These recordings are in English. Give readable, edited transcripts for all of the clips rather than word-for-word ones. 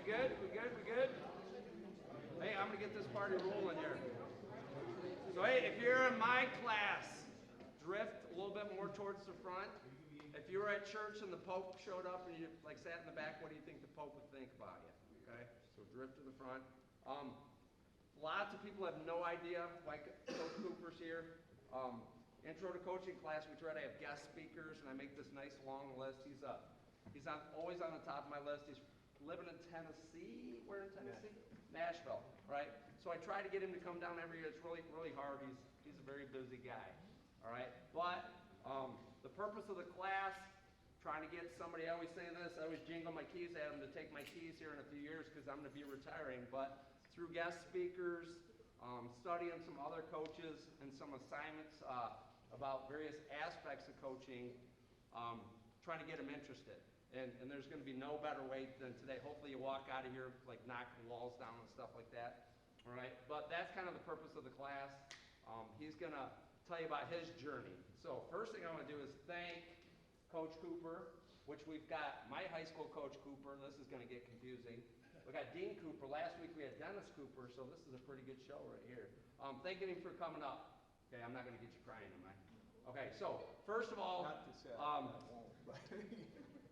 good? We good? We good? Hey, I'm gonna get this party rolling here. So hey, if you're in my class, drift a little bit more towards the front. If you were at church and the Pope showed up and you like sat in the back, what do you think the Pope would think about you? Okay, so drift to the front. Lots of people have no idea why Coach Cooper's here. Intro to coaching class, we try to have guest speakers, and I make this nice long list. He's always on the top of my list. He's living in Tennessee. Where in Tennessee? Nashville, right? So I try to get him to come down every year. It's really, really hard. He's a very busy guy, all right? But the purpose of the class, trying to get somebody, I always say this, I always jingle my keys at him to take my keys here in a few years because I'm going to be retiring. But through guest speakers, studying some other coaches and some assignments about various aspects of coaching, trying to get them interested. And there's going to be no better way than today. Hopefully you walk out of here like knocking walls down and stuff like that. All right, but that's kind of the purpose of the class. He's going to tell you about his journey. So first thing I want to do is thank Coach Cooper, which we've got my high school Coach Cooper. This is going to get confusing. We got Dean Cooper. Last week we had Dennis Cooper, so this is a pretty good show right here. Thanking him for coming up. Okay, I'm not going to get you crying, am I? Okay, so first of all, not to say I won't, but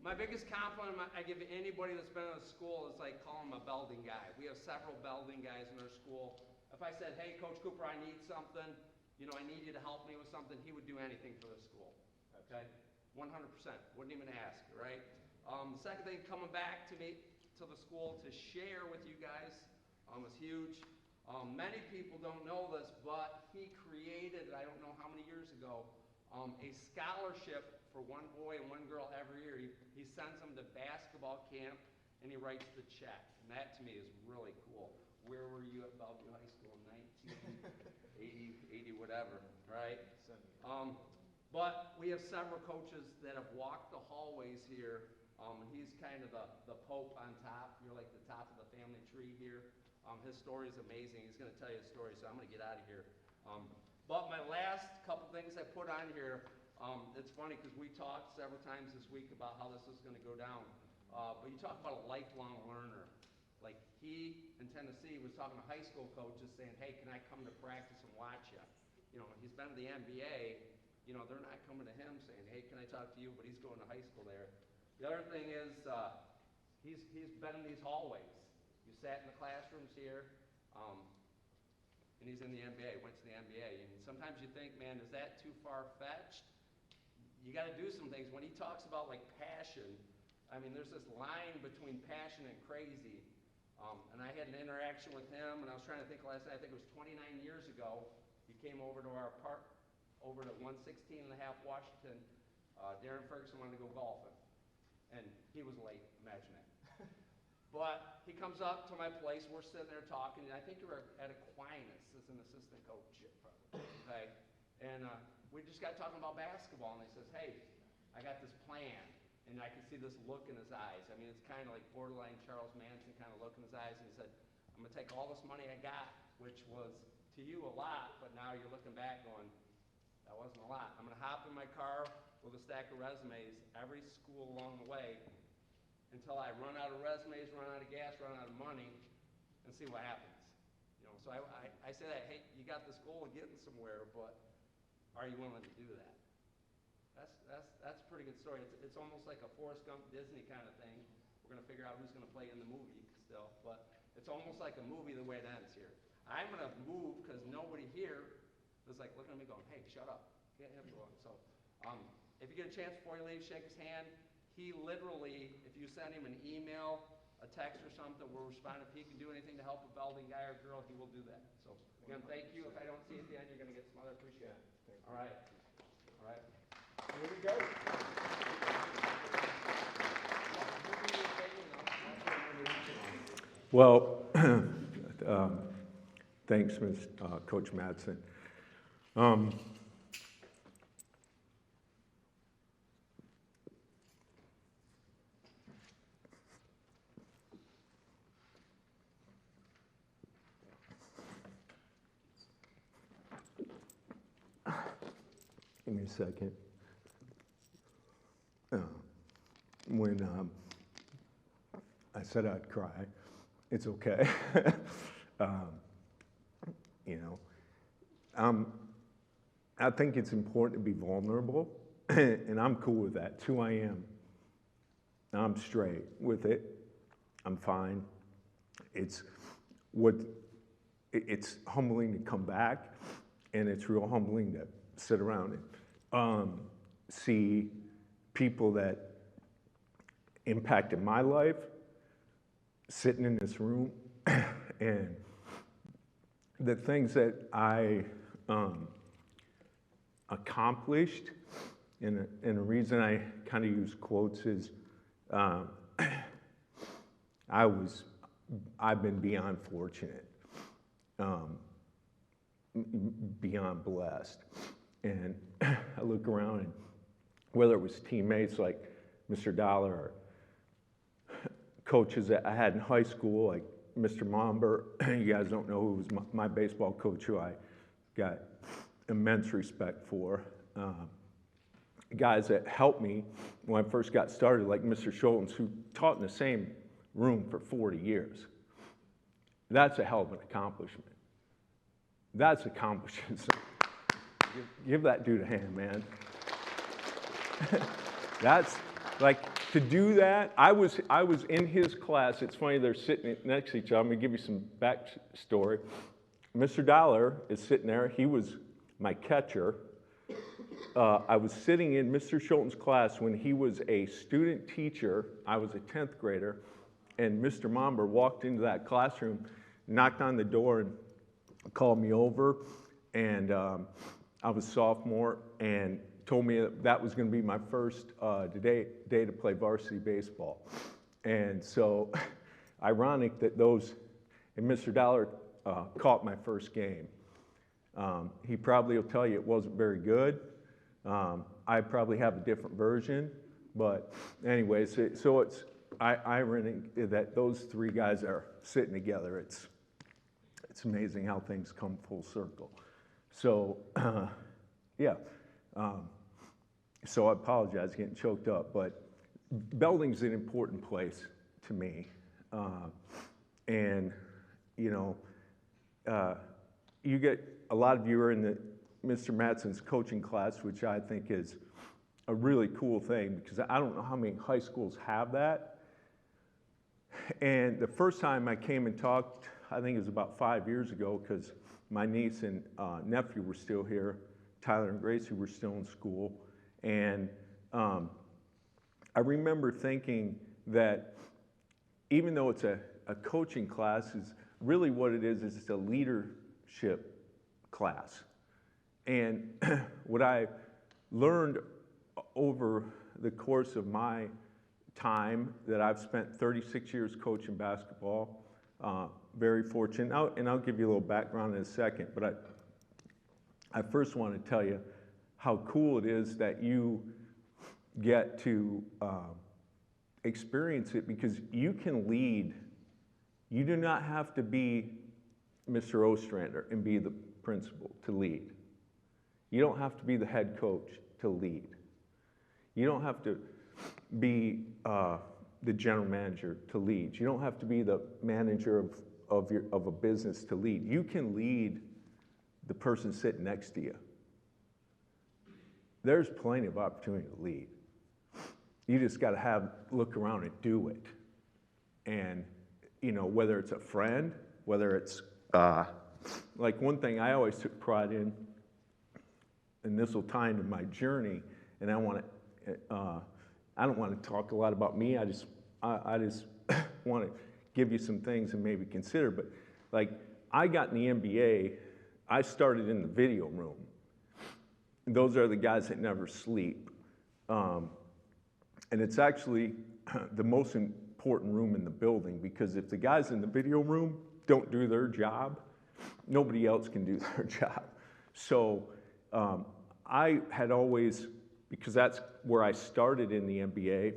my biggest compliment I give anybody that's been in a school is like calling him a Belding guy. We have several Belding guys in our school. If I said, hey, Coach Cooper, I need something, I need you to help me with something, he would do anything for the school, okay? 100%, wouldn't even ask, right? The second thing, coming back to the school to share with you guys is huge. Many people don't know this, but he created, I don't know how many years ago, a scholarship for one boy and one girl every year. He sends them to basketball camp, and he writes the check. And that, to me, is really cool. Where were you at Bellevue High School in 1980, whatever, right? But we have several coaches that have walked the hallways here. He's kind of the Pope on top. You're like the top of the family tree here. His story is amazing. He's going to tell you a story, so I'm going to get out of here. But my last couple things I put on here, it's funny because we talked several times this week about how this is going to go down. But you talk about a lifelong learner. Like he in Tennessee was talking to high school coaches saying, hey, can I come to practice and watch you? He's been to the NBA. They're not coming to him saying, hey, can I talk to you? But he's going to high school there. The other thing is he's been in these hallways. You sat in the classrooms here, and he's in the NBA, went to the NBA. And sometimes you think, man, is that too far-fetched? You got to do some things. When he talks about like passion, I mean, there's this line between passion and crazy. And I had an interaction with him, and I was trying to think last night, I think it was 29 years ago. He came over to our park, over to 116 and a half Washington. Darren Ferguson wanted to go golfing, and he was late, imagine that. But he comes up to my place, we're sitting there talking, and I think you were at Aquinas as an assistant coach, okay? And we just got talking about basketball, and he says, hey, I got this plan, and I can see this look in his eyes. I mean, it's kind of like borderline Charles Manson kind of look in his eyes, and he said, I'm going to take all this money I got, which was to you a lot, but now you're looking back going, that wasn't a lot. I'm going to hop in my car with a stack of resumes every school along the way until I run out of resumes, run out of gas, run out of money, and see what happens. So I say that, hey, you got this goal of getting somewhere, but are you willing to do that? That's a pretty good story. It's almost like a Forrest Gump Disney kind of thing. We're going to figure out who's going to play in the movie still, but it's almost like a movie the way it ends here. I'm going to move because nobody here is like looking at me going, hey, shut up. Get him going. So if you get a chance before you leave, shake his hand. He literally, if you send him an email, a text or something, we'll respond. If he can do anything to help a Belding guy or girl, he will do that. So again, thank you. If I don't see you at the end, you're going to get some other appreciation. All right. All right. Here we go. Well, thanks, Coach Madsen. Give me a second. When I said I'd cry, it's okay. um, you know, I think it's important to be vulnerable, and I'm cool with that. It's who I am. I'm straight with it. I'm fine. It's humbling to come back, and it's real humbling to sit around and see people that impacted my life sitting in this room, and the things that I accomplished, and the reason I kind of use quotes is I've been beyond fortunate, beyond blessed. And I look around, and whether it was teammates like Mr. Dollar or coaches that I had in high school, like Mr. Momber, you guys don't know who was my baseball coach, who I got immense respect for. Guys that helped me when I first got started, like Mr. Schultz, who taught in the same room for 40 years. That's a hell of an accomplishment. That's accomplishing. Give that dude a hand, man. That's like, to do that. I was in his class. It's funny, they're sitting next to each other. I'm gonna give you some backstory. Mr. Dollar is sitting there. He was my catcher. I was sitting in Mr. Schulten's class when he was a student teacher. I was a 10th grader, and Mr. Momber walked into that classroom, knocked on the door, and called me over, and I was a sophomore, and told me that was going to be my first day to play varsity baseball. And so, ironic that and Mr. Dollar caught my first game. He probably will tell you it wasn't very good. I probably have a different version, but anyways, so it's ironic that those three guys are sitting together. It's amazing how things come full circle. So, yeah. So I apologize getting choked up, but Belding's an important place to me. And, you know, you get, a lot of you are in Mr. Matson's coaching class, which I think is a really cool thing, because I don't know how many high schools have that. And the first time I came and talked, I think it was about 5 years ago, because my niece and nephew were still here, Tyler and Gracie were still in school. And I remember thinking that even though it's a coaching class, is really what it is it's a leadership class. And what I learned over the course of my time, that I've spent 36 years coaching basketball, very fortunate, and I'll give you a little background in a second, but I first want to tell you how cool it is that you get to experience it, because you can lead. You do not have to be Mr. Ostrander and be the principal to lead. You don't have to be the head coach to lead. You don't have to be the general manager to lead. You don't have to be the manager of a business to lead. You can lead the person sitting next to you. There's plenty of opportunity to lead. You just got to look around and do it. And, you know, whether it's a friend, whether it's, like one thing I always took pride in, and this will tie into my journey, and I don't want to talk a lot about me. I just want to give you some things and maybe consider. But like, I got in the NBA, I started in the video room. Those are the guys that never sleep. And it's actually the most important room in the building, because if the guys in the video room don't do their job, nobody else can do their job. So I had always, because that's where I started in the NBA,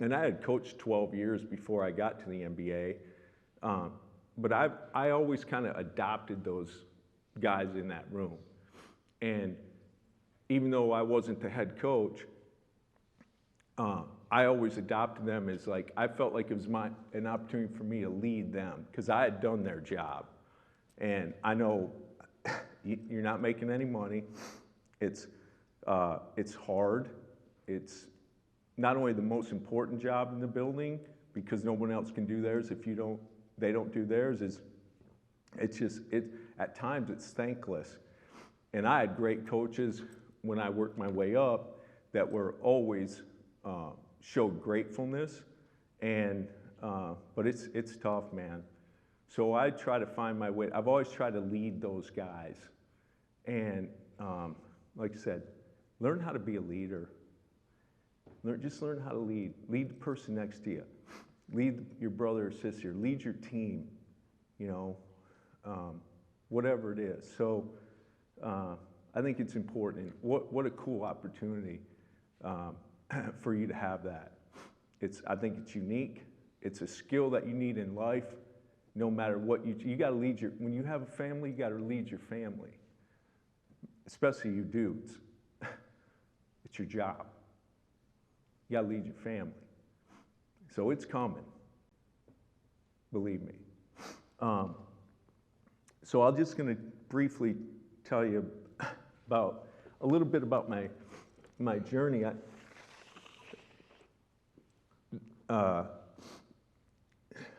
and I had coached 12 years before I got to the NBA, but I always kind of adopted those guys in that room. And even though I wasn't the head coach, I always adopted them as like, I felt like it was an opportunity for me to lead them because I had done their job. And I know you're not making any money. It's hard. It's not only the most important job in the building because no one else can do theirs if they don't do theirs. At times it's thankless. And I had great coaches when I worked my way up that were always showed gratefulness, but it's tough, man. So I try to find my way. I've always tried to lead those guys, and like I said, learn how to be a leader. Just learn how to lead. Lead the person next to you. Lead your brother or sister. Lead your team. Whatever it is. So I think it's important. What a cool opportunity. For you to have that. I think it's unique. It's a skill that you need in life. No matter what you got to lead when you have a family, you got to lead your family. Especially you dudes. It's your job. You got to lead your family. So it's coming. Believe me. So I'm just going to briefly tell you about a little bit about my journey.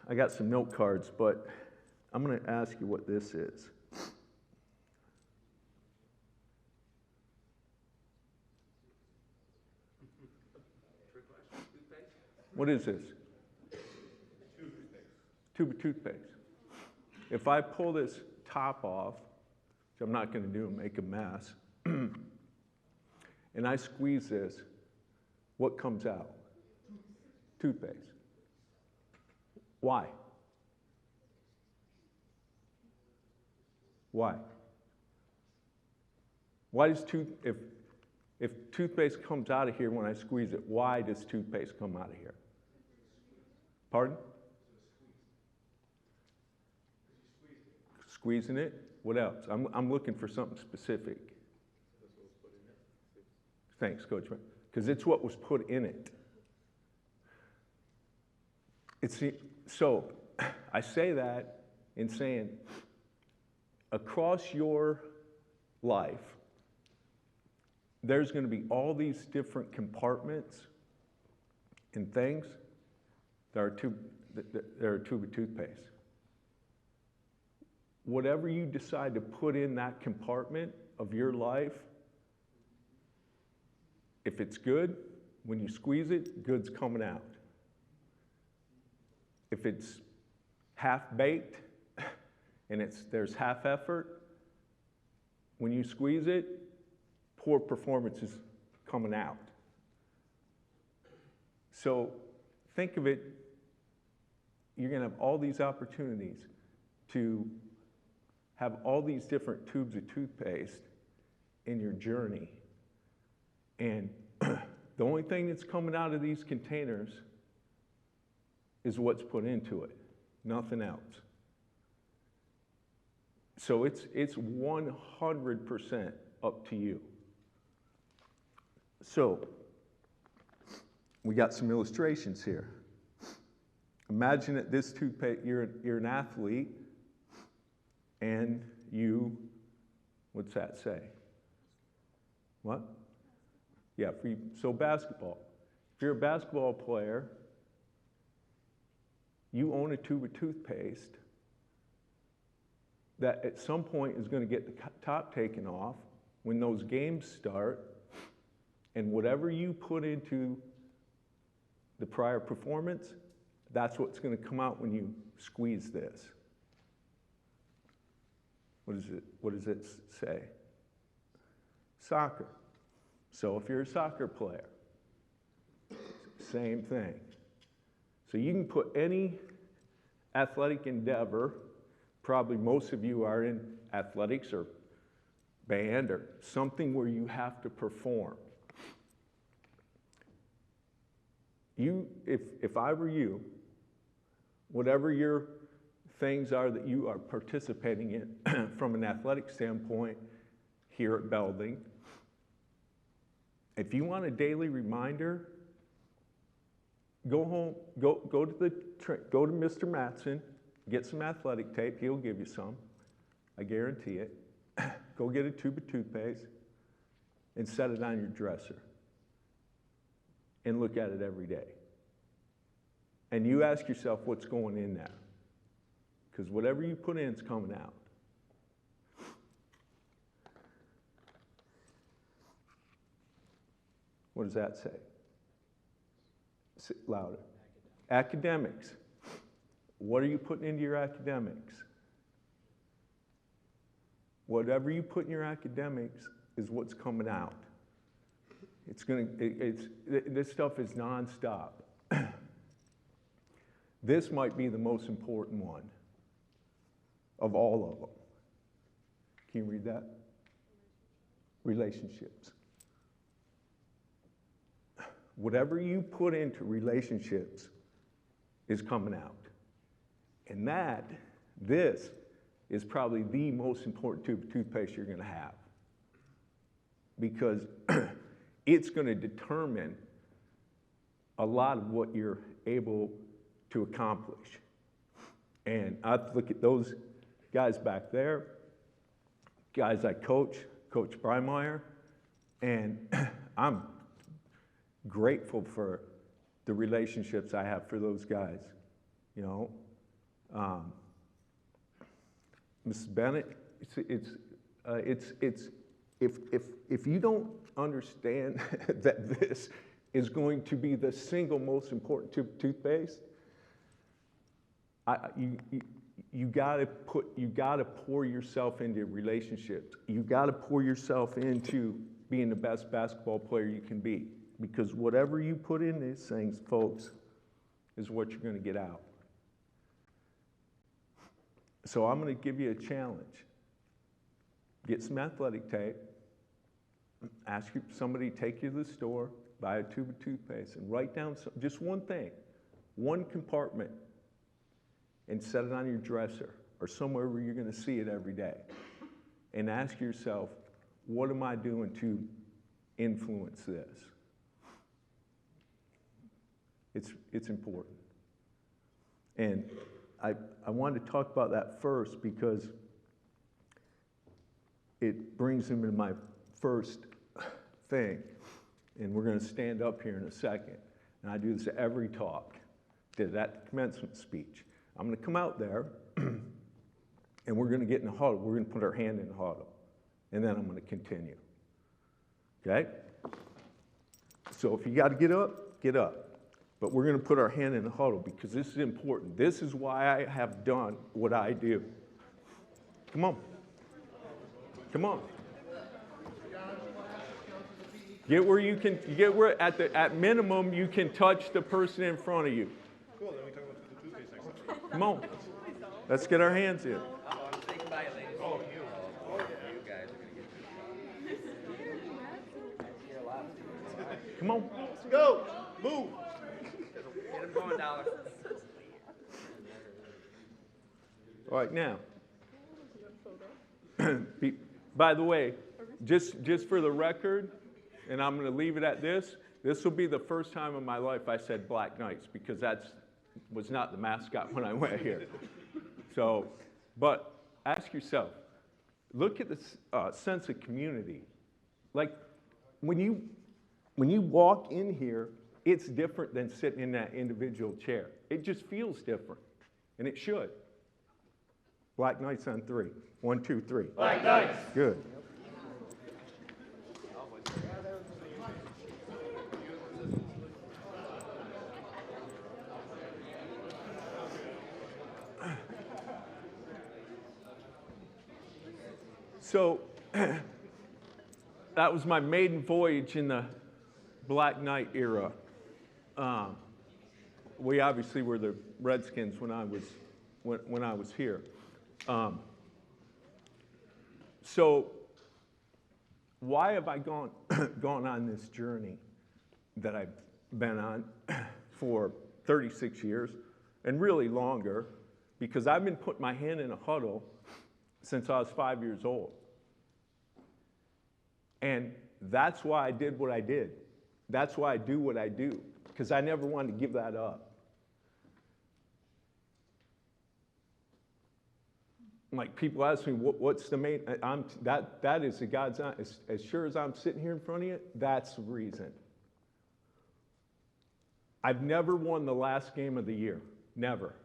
I got some note cards, but I'm going to ask you what this is. What is this? Tube of toothpaste. If I pull this top off, which I'm not going to do and make a mess, and I squeeze this, what comes out? Toothpaste. Why? Why? Why does if toothpaste comes out of here when I squeeze it, why does toothpaste come out of here? Pardon? Squeezing it? What else? I'm looking for something specific. Thanks, Coach. Because it's what was put in it. So I say that in saying across your life, there's going to be all these different compartments and things that are a tube of toothpaste. Whatever you decide to put in that compartment of your life, if it's good, when you squeeze it, good's coming out. If it's half-baked and there's half effort, when you squeeze it, poor performance is coming out. So think of it, you're going to have all these opportunities to have all these different tubes of toothpaste in your journey. And the only thing that's coming out of these containers is what's put into it, nothing else. So it's 100% up to you. So we got some illustrations here. Imagine that this toothpaste, you're an athlete, and what's that say? What? Yeah, so basketball. If you're a basketball player, you own a tube of toothpaste that at some point is going to get the top taken off when those games start, and whatever you put into the prior performance, that's what's going to come out when you squeeze this. What does it say? Soccer. So if you're a soccer player, same thing. So you can put any athletic endeavor, probably most of you are in athletics or band or something where you have to perform. If I were you, whatever your things are that you are participating in from an athletic standpoint here at Belding, if you want a daily reminder go home, go to Mr. Matson, get some athletic tape. He'll give you some. I guarantee it. Go get a tube of toothpaste and set it on your dresser and look at it every day. And you ask yourself what's going in there. Because whatever you put in is coming out. What does that say? Say louder. Academics. What are you putting into your academics? Whatever you put in your academics is what's coming out. This stuff is nonstop. This might be the most important one of all of them. Can you read that? Relationships. Whatever you put into relationships is coming out. And this is probably the most important tube of toothpaste you're going to have. Because it's going to determine a lot of what you're able to accomplish. And I look at those guys back there, guys I coach, Coach Breimeyer, and I'm grateful for the relationships I have for those guys. You know, Mrs. Bennett, if you don't understand that this is going to be the single most important toothpaste, you gotta pour yourself into relationships. You gotta pour yourself into being the best basketball player you can be, because whatever you put in these things, folks, is what you're going to get out. So I'm going to give you a challenge. Get some athletic tape. Ask somebody to take you to the store, buy a tube of toothpaste, and write down just one thing, one compartment, and set it on your dresser or somewhere where you're going to see it every day. And ask yourself, what am I doing to influence this? It's important. And I wanted to talk about that first because it brings me to my first thing. And we're going to stand up here in a second. And I do this at every talk. Did that at the commencement speech. I'm going to come out there, and we're going to get in a huddle. We're going to put our hand in a huddle. And then I'm going to continue. Okay? So if you got to get up, get up. But we're going to put our hand in a huddle because this is important. This is why I have done what I do. Come on. Come on. Get where at minimum you can touch the person in front of you. Cool, then we talk about the toothpaste next time. Come on. Let's get our hands in. I'm saying bye, ladies. Oh, you. You guys are going to get Come on. Let's go. Move. Get them going, Dollar. All right, now. By the way, just for the record, and I'm going to leave it at this, this will be the first time in my life I said Black Knights, because that was not the mascot when I went here. So, but ask yourself, look at the sense of community. Like, when you walk in here, it's different than sitting in that individual chair. It just feels different, and it should. Black Knights on 3. 1, 2, 3. Black Knights. Good. So that was my maiden voyage in the Black Knight era. We obviously were the Redskins when I was here. So why have I gone on this journey that I've been on for 36 years and really longer? Because I've been putting my hand in a huddle since I was 5 years old. And that's why I did what I did. That's why I do what I do. because I never wanted to give that up. Like people ask me, what's the main, that is the God's eye. As sure as I'm sitting here in front of you, that's the reason. I've never won the last game of the year. Never.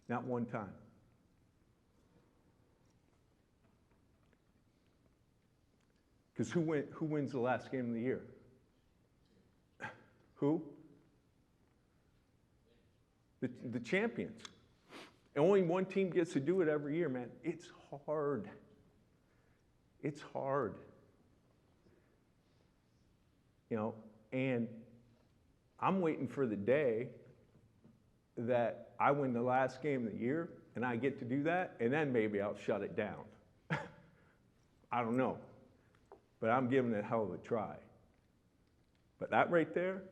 Not one time. Because who wins the last game of the year? Who? The champions. And only one team gets to do it every year, man. It's hard. It's hard. You know, and I'm waiting for the day that I win the last game of the year and I get to do that, and then maybe I'll shut it down. I don't know. But I'm giving it a hell of a try. But that right there,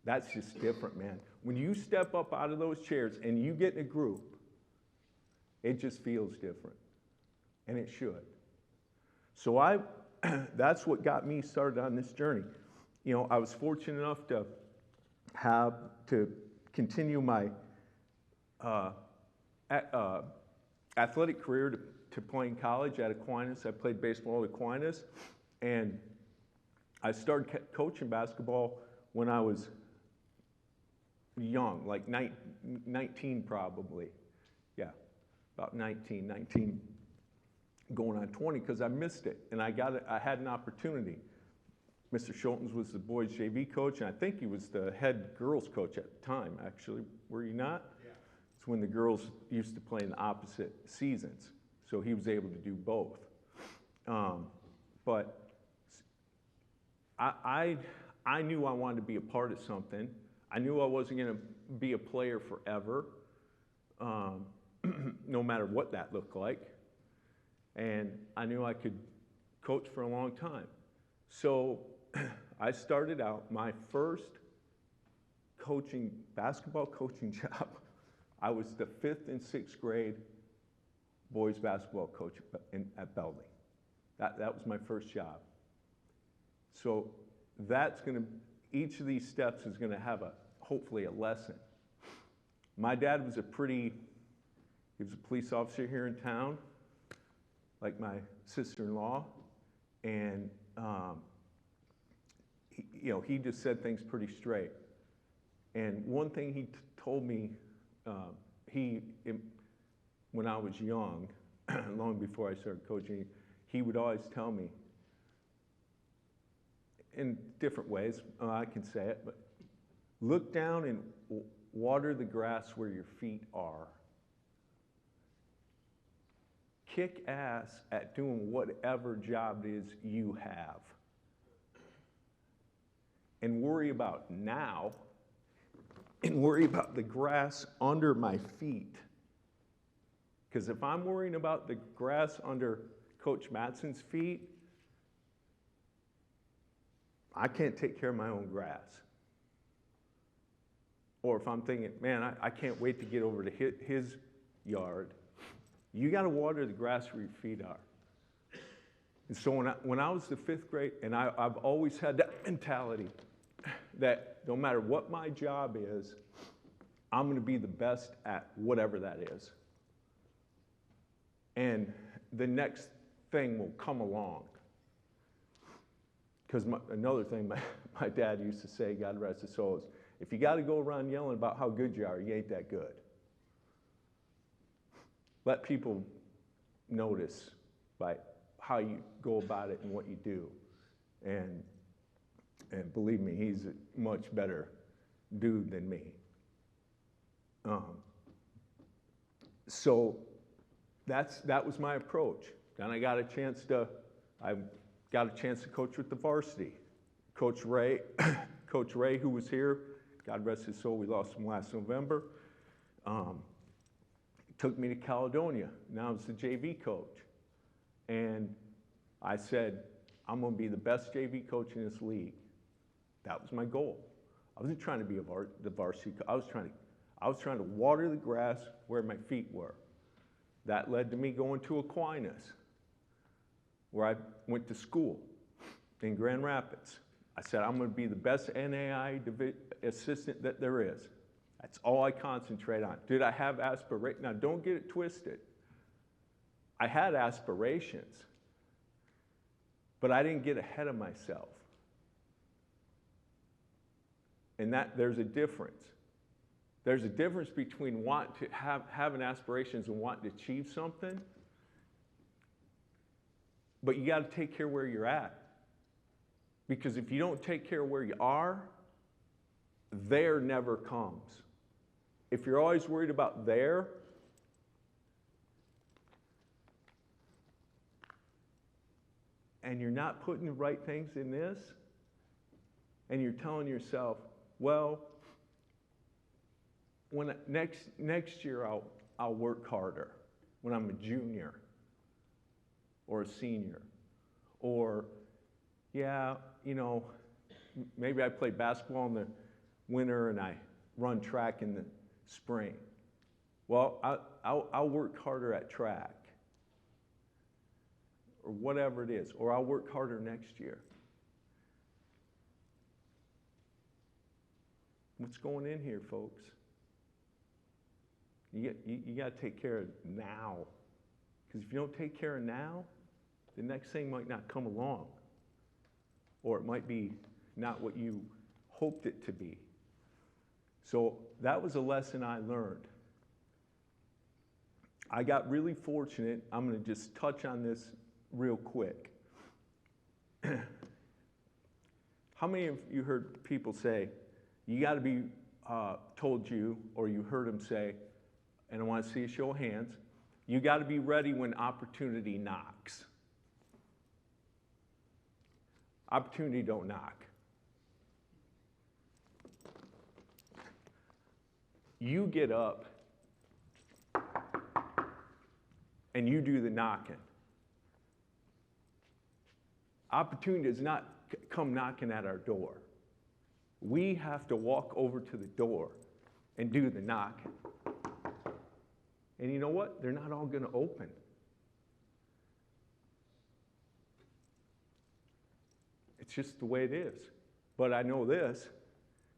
that's just different, man. When you step up out of those chairs and you get in a group, it just feels different. And it should. So that's what got me started on this journey. You know, I was fortunate enough to continue my athletic career to playing college at Aquinas. I played baseball at Aquinas, and I started coaching basketball when I was young, like 19 probably. Yeah, about 19, going on 20, because I missed it, and I had an opportunity. Mr. Schultens was the boys JV coach, and I think he was the head girls coach at the time, actually. Were you not? Yeah. It's when the girls used to play in the opposite seasons, so he was able to do both. But I knew I wanted to be a part of something. I knew I wasn't going to be a player forever, no matter what that looked like. And I knew I could coach for a long time. So I started out my first basketball coaching job. I was the 5th and 6th grade boys basketball coach at Belding. That was my first job. So each of these steps is going to have hopefully a lesson. My dad was he was a police officer here in town, like my sister-in-law, and he just said things pretty straight. And one thing he told me, when I was young, long before I started coaching, he would always tell me, in different ways, I can say it, but look down and water the grass where your feet are. Kick ass at doing whatever job it is you have. And worry about now, and worry about the grass under my feet. Because if I'm worrying about the grass under Coach Matson's feet, I can't take care of my own grass. Or if I'm thinking, man, I can't wait to get over to his yard, you got to water the grass where your feet are. And so when I was the 5th grade, and I've always had that mentality that no matter what my job is, I'm going to be the best at whatever that is. And the next thing will come along. Because another thing my dad used to say, God rest his soul, is if you got to go around yelling about how good you are, you ain't that good. Let people notice by how you go about it and what you do. And believe me, he's a much better dude than me. So that was my approach. Then I got a chance to coach with the varsity. Coach Ray, who was here, God rest his soul, we lost him last November, took me to Caledonia. Now I was the JV coach. And I said, I'm going to be the best JV coach in this league. That was my goal. I wasn't trying to be the varsity coach. I was trying to water the grass where my feet were. That led to me going to Aquinas, where I went to school. in Grand Rapids. I said, I'm going to be the best NAI assistant that there is. That's all I concentrate on. Did I have aspirations? Now, don't get it twisted. I had aspirations, but I didn't get ahead of myself. And that there's a difference. There's a difference between wanting to having aspirations and wanting to achieve something, but you got to take care of where you're at. Because if you don't take care of where you are, there never comes. If you're always worried about there, and you're not putting the right things in this, and you're telling yourself, well, when next year I'll work harder when I'm a junior or a senior, or yeah, you know, maybe I play basketball in the winter and I run track in the spring. Well, I'll work harder at track, or whatever it is, or I'll work harder next year. What's going in here, folks? You got to take care of now. Because if you don't take care of now, the next thing might not come along. Or it might be not what you hoped it to be. So that was a lesson I learned. I got really fortunate. I'm going to just touch on this real quick. How many of you heard people say, you got to be told you, or you heard them say, and I want to see a show of hands, you got to be ready when opportunity knocks. Opportunity don't knock. You get up and you do the knocking. Opportunity does not come knocking at our door. We have to walk over to the door and do the knocking. And you know what? They're not all going to open. It's just the way it is. But I know this,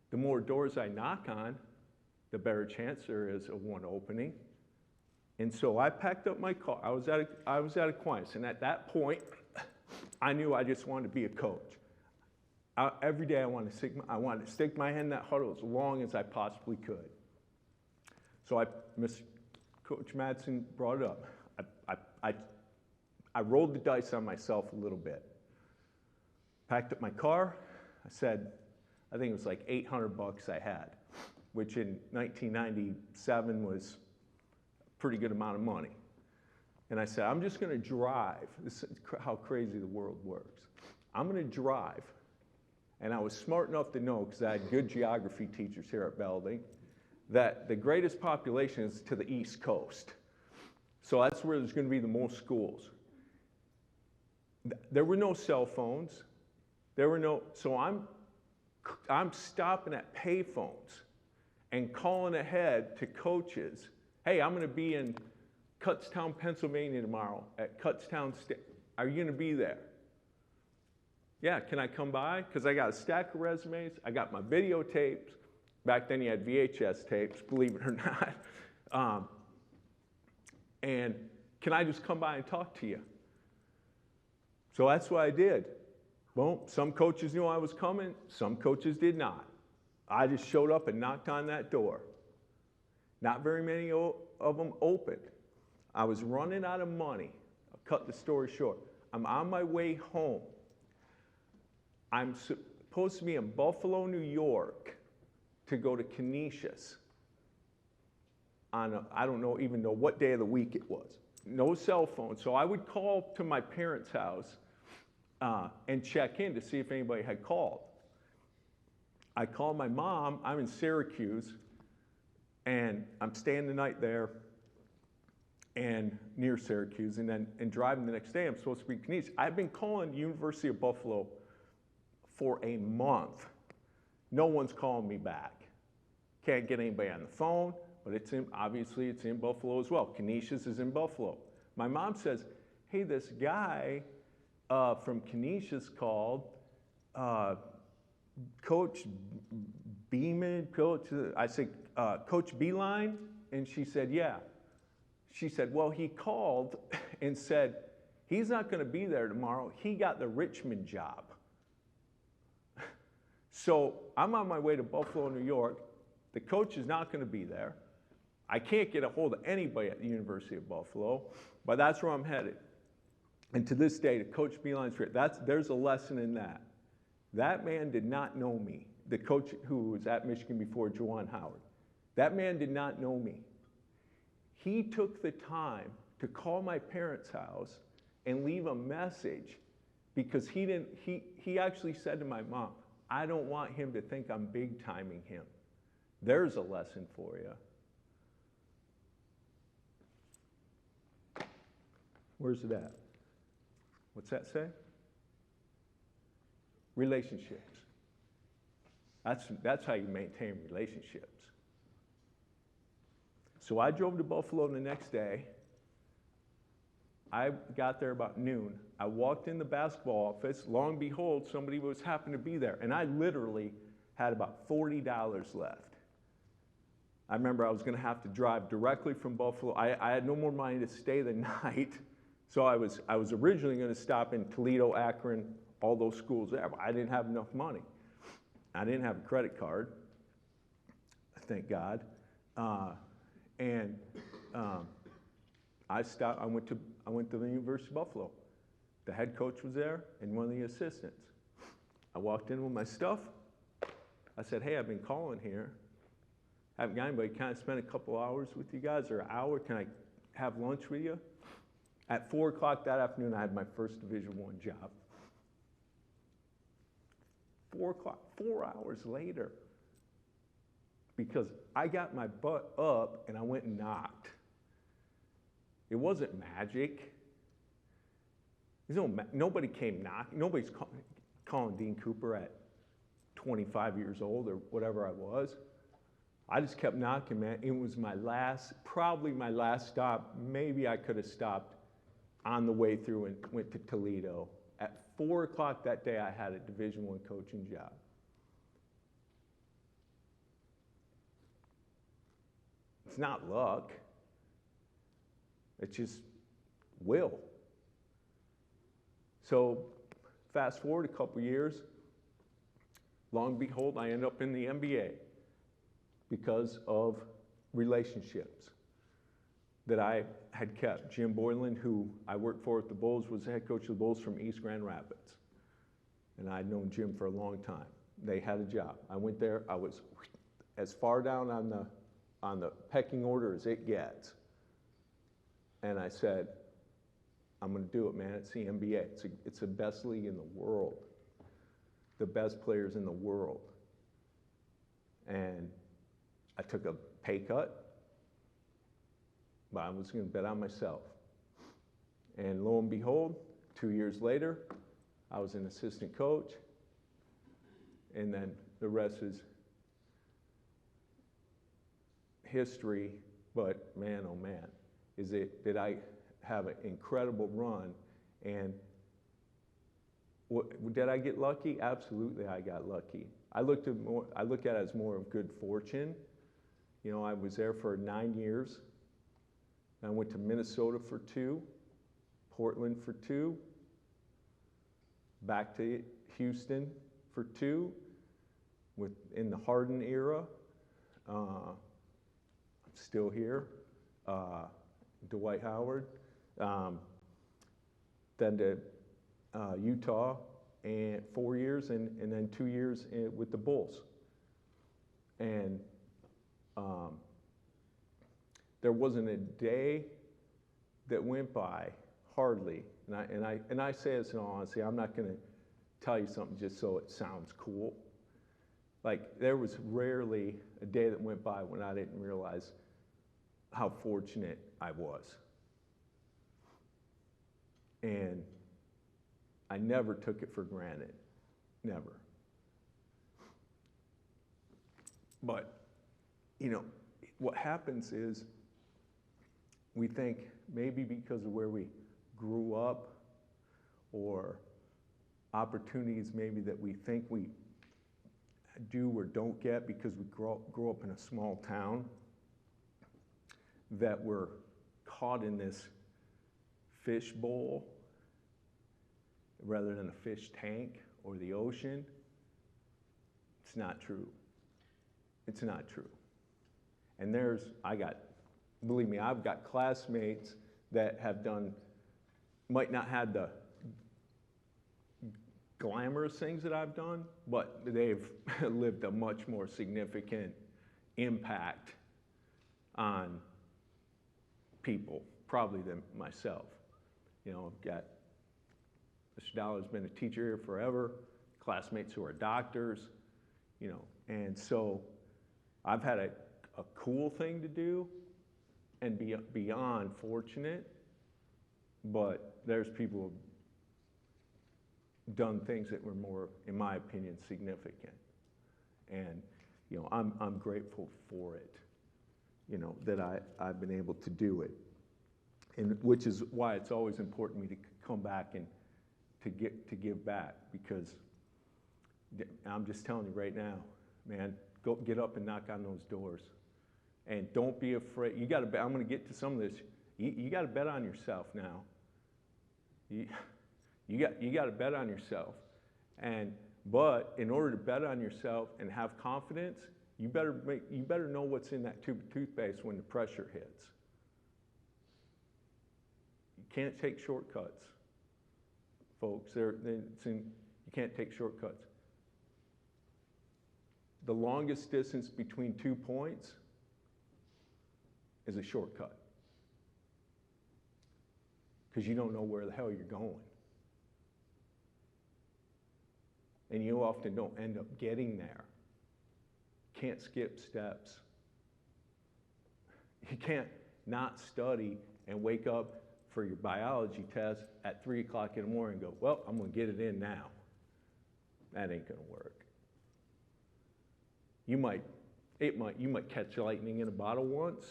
the more doors I knock on, the better chance there is of one opening. And so I packed up my car. I was at Aquinas, and at that point, I knew I just wanted to be a coach. Every day I wanted to stick my hand in that huddle as long as I possibly could. So Coach Madsen brought it up. I rolled the dice on myself a little bit. Packed up my car. I said, I think it was like $800 I had, which in 1997 was a pretty good amount of money. And I said, I'm just going to drive. This is how crazy the world works. I'm going to drive. And I was smart enough to know, because I had good geography teachers here at Belding, that the greatest population is to the East Coast. So that's where there's going to be the most schools. There were no cell phones. So I'm stopping at payphones and calling ahead to coaches. Hey, I'm going to be in Kutztown, Pennsylvania tomorrow at Kutztown State. Are you going to be there? Yeah, can I come by? Because I got a stack of resumes. I got my videotapes. Back then you had VHS tapes, believe it or not. And can I just come by and talk to you? So that's what I did. Well, some coaches knew I was coming. Some coaches did not. I just showed up and knocked on that door. Not very many of them opened. I was running out of money. I'll cut the story short. I'm on my way home. I'm supposed to be in Buffalo, New York to go to Canisius on I don't even know what day of the week it was. No cell phone. So I would call to my parents' house and check in to see if anybody had called. I called my mom. I'm in Syracuse, and I'm staying the night there and near Syracuse, and driving the next day. I'm supposed to be in Canisius. I've been calling the University of Buffalo for a month. No one's calling me back. Can't get anybody on the phone, but obviously it's in Buffalo as well. Canisius is in Buffalo. My mom says, hey, this guy from Canisius called, Coach Beeman, I said, Coach Beeline? And she said, yeah. She said, well, he called and said, he's not going to be there tomorrow. He got the Richmond job. So I'm on my way to Buffalo, New York. The coach is not going to be there. I can't get a hold of anybody at the University of Buffalo, but that's where I'm headed. And to this day, to Coach Beeline's there's a lesson in that. That man did not know me, the coach who was at Michigan before, Juwan Howard. That man did not know me. He took the time to call my parents' house and leave a message because he actually said to my mom, I don't want him to think I'm big timing him. There's a lesson for you. Where's it at? What's that say? Relationships. That's how you maintain relationships. So I drove to Buffalo the next day. I got there about noon. I walked in the basketball office. Lo and behold, somebody happened to be there. And I literally had about $40 left. I remember I was going to have to drive directly from Buffalo. I had no more money to stay the night. So I was originally going to stop in Toledo, Akron, all those schools there, but I didn't have enough money. I didn't have a credit card, thank God. I went to the University of Buffalo. The head coach was there and one of the assistants. I walked in with my stuff. I said, hey, I've been calling here. Haven't got anybody. Can I spend a couple hours with you guys or an hour? Can I have lunch with you? At 4 o'clock that afternoon, I had my first Division I job. 4 o'clock, 4 hours later, because I got my butt up and I went and knocked. It wasn't magic. Nobody came knocking. Nobody's calling Dean Cooper at 25 years old or whatever I was. I just kept knocking, man. It was probably my last stop. Maybe I could have stopped on the way through and went to Toledo. At 4 o'clock that day, I had a Division I coaching job. It's not luck. It's just will. So fast forward a couple years, lo and behold, I end up in the NBA because of relationships that I had kept. Jim Boylan, who I worked for at the Bulls, was the head coach of the Bulls from East Grand Rapids. And I'd known Jim for a long time. They had a job. I went there. I was as far down on the pecking order as it gets. And I said, I'm going to do it, man. It's the NBA. It's the best league in the world. The best players in the world. And I took a pay cut, but I was going to bet on myself. And lo and behold, 2 years later, I was an assistant coach. And then the rest is history. But man, oh man, did I have an incredible run. And did I get lucky? Absolutely, I got lucky. I look at it as more of good fortune. You know, I was there for 9 years. I went to Minnesota for 2, Portland for 2, back to Houston for 2, in the Harden era. I'm still here. Dwight Howard. Then to Utah, and 4 years, and then 2 years with the Bulls. And there wasn't a day that went by, hardly, and I say this in all honesty, I'm not going to tell you something just so it sounds cool. Like, there was rarely a day that went by when I didn't realize how fortunate I was. And I never took it for granted, never. But, you know, what happens is we think maybe because of where we grew up or opportunities maybe that we think we do or don't get because we grow up in a small town, that we're caught in this fish bowl rather than a fish tank or the ocean. It's not true. It's not true. And believe me, I've got classmates that have might not have the glamorous things that I've done, but they've lived a much more significant impact on people, probably than myself. You know, I've got Mr. Dollar's been a teacher here forever, classmates who are doctors, you know, and so I've had a cool thing to do and be beyond fortunate, but there's people who've done things that were more, in my opinion, significant. And, you know, I'm grateful for it, you know, that I've been able to do it. And which is why it's always important to me to come back and to give back, because I'm just telling you right now, man, go get up and knock on those doors. And don't be afraid. You got to bet. I'm going to get to some of this. You got to bet on yourself now. You got to bet on yourself. But in order to bet on yourself and have confidence, you better know what's in that tube of toothpaste when the pressure hits. You can't take shortcuts, folks. You can't take shortcuts. The longest distance between 2 points is a shortcut, because you don't know where the hell you're going. And you often don't end up getting there. Can't skip steps. You can't not study and wake up for your biology test at 3 o'clock in the morning and go, well, I'm going to get it in now. That ain't going to work. You might catch lightning in a bottle once,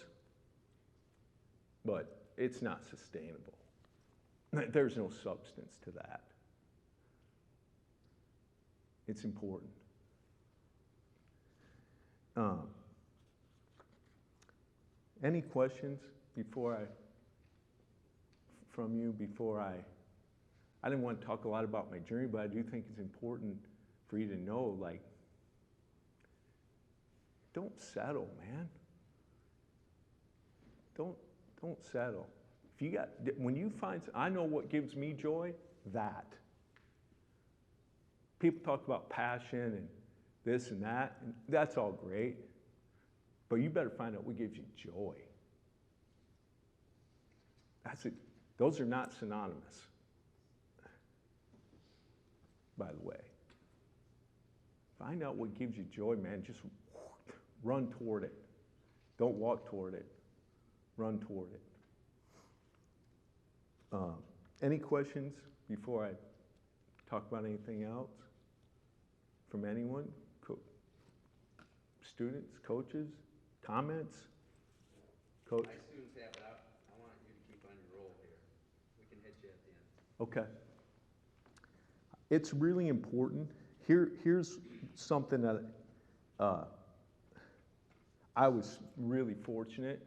but it's not sustainable. There's no substance to that. It's important. Any questions from you before I didn't want to talk a lot about my journey, but I do think it's important for you to know, like, don't settle, man. Don't settle. When you find, I know what gives me joy, that. People talk about passion and this and that, and that's all great. But you better find out what gives you joy. That's it. Those are not synonymous, by the way. Find out what gives you joy, man. Just run toward it. Don't walk toward it. Run toward it. Any questions before I talk about anything else from anyone? Students, coaches, comments? Coach? My students have it. I want you to keep on your roll here. We can hit you at the end. Okay. It's really important. Here's something that I was really fortunate.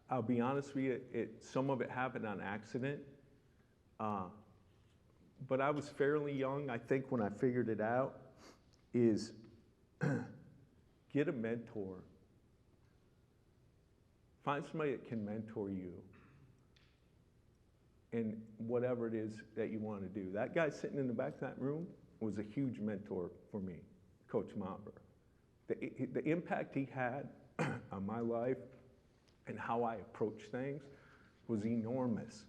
I'll be honest with you, some of it happened on accident. But I was fairly young, I think, when I figured it out, is get a mentor. Find somebody that can mentor you in whatever it is that you want to do. That guy sitting in the back of that room was a huge mentor for me, Coach Mopper. The impact he had on my life and how I approach things was enormous.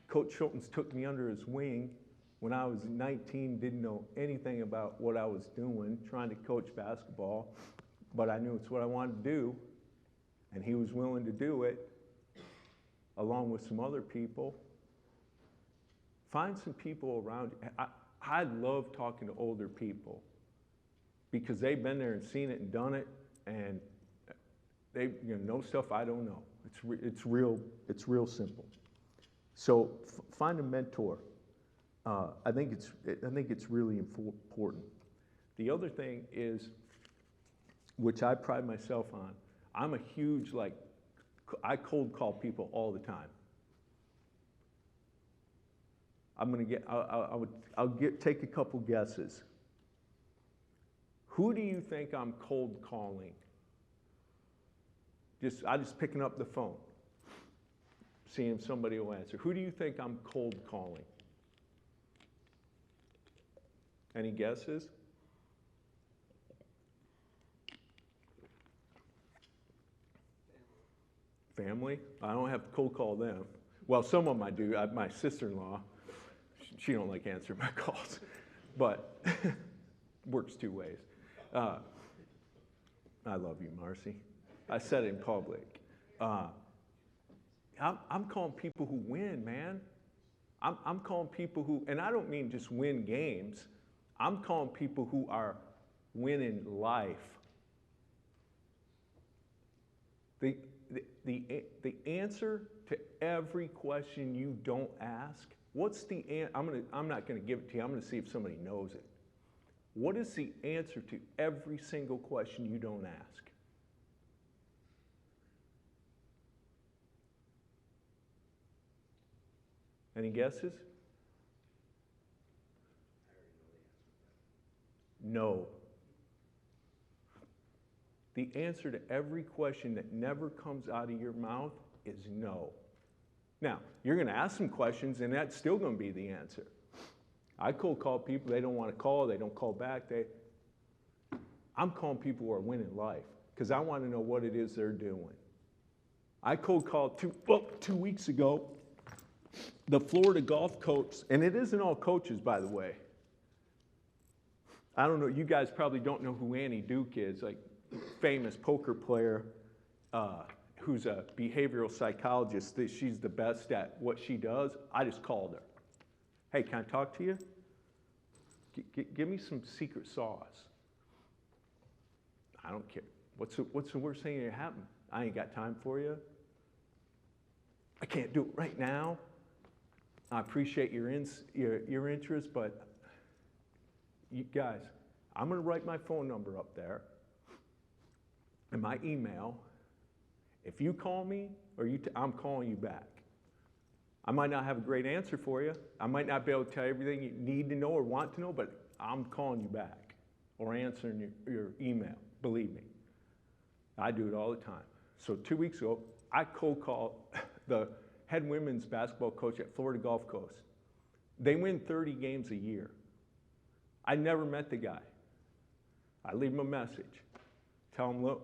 Coach Schultens took me under his wing when I was 19, didn't know anything about what I was doing, trying to coach basketball, but I knew it's what I wanted to do, and he was willing to do it, along with some other people. Find some people around you. I love talking to older people because they've been there and seen it and done it, and they know stuff I don't know. It's real simple. So find a mentor. I think it's really important. The other thing is, which I pride myself on, I'm a huge, I cold call people all the time. Take a couple guesses. Who do you think I'm cold calling? I'm just picking up the phone, seeing if somebody will answer. Who do you think I'm cold calling? Any guesses? Family? I don't have to cold call them. Well, some of them I do. My sister-in-law, she don't like answering my calls, but works two ways. I love you, Marcy. I said it in public. I'm calling people who win, man. I'm calling people who, and I don't mean just win games. I'm calling people who are winning life. The answer to every question you don't ask, I'm not going to give it to you. I'm going to see if somebody knows it. What is the answer to every single question you don't ask? Any guesses? No. The answer to every question that never comes out of your mouth is no. Now, you're going to ask some questions, and that's still going to be the answer. I cold call people, they don't want to call, they don't call back. I'm calling people who are winning life because I want to know what it is they're doing. I cold called 2 weeks ago the Florida golf coach, and it isn't all coaches, by the way. I don't know, you guys probably don't know who Annie Duke is, like famous poker player who's a behavioral psychologist. She's the best at what she does. I just called her. Hey, can I talk to you? Give me some secret sauce. I don't care. What's the worst thing that happened? I ain't got time for you. I can't do it right now. I appreciate your interest, but you guys, I'm going to write my phone number up there and my email. If you call me, I'm calling you back. I might not have a great answer for you. I might not be able to tell you everything you need to know or want to know, but I'm calling you back or answering your email. Believe me. I do it all the time. So 2 weeks ago, I cold called the head women's basketball coach at Florida Gulf Coast. They win 30 games a year. I never met the guy. I leave him a message. Tell him, look,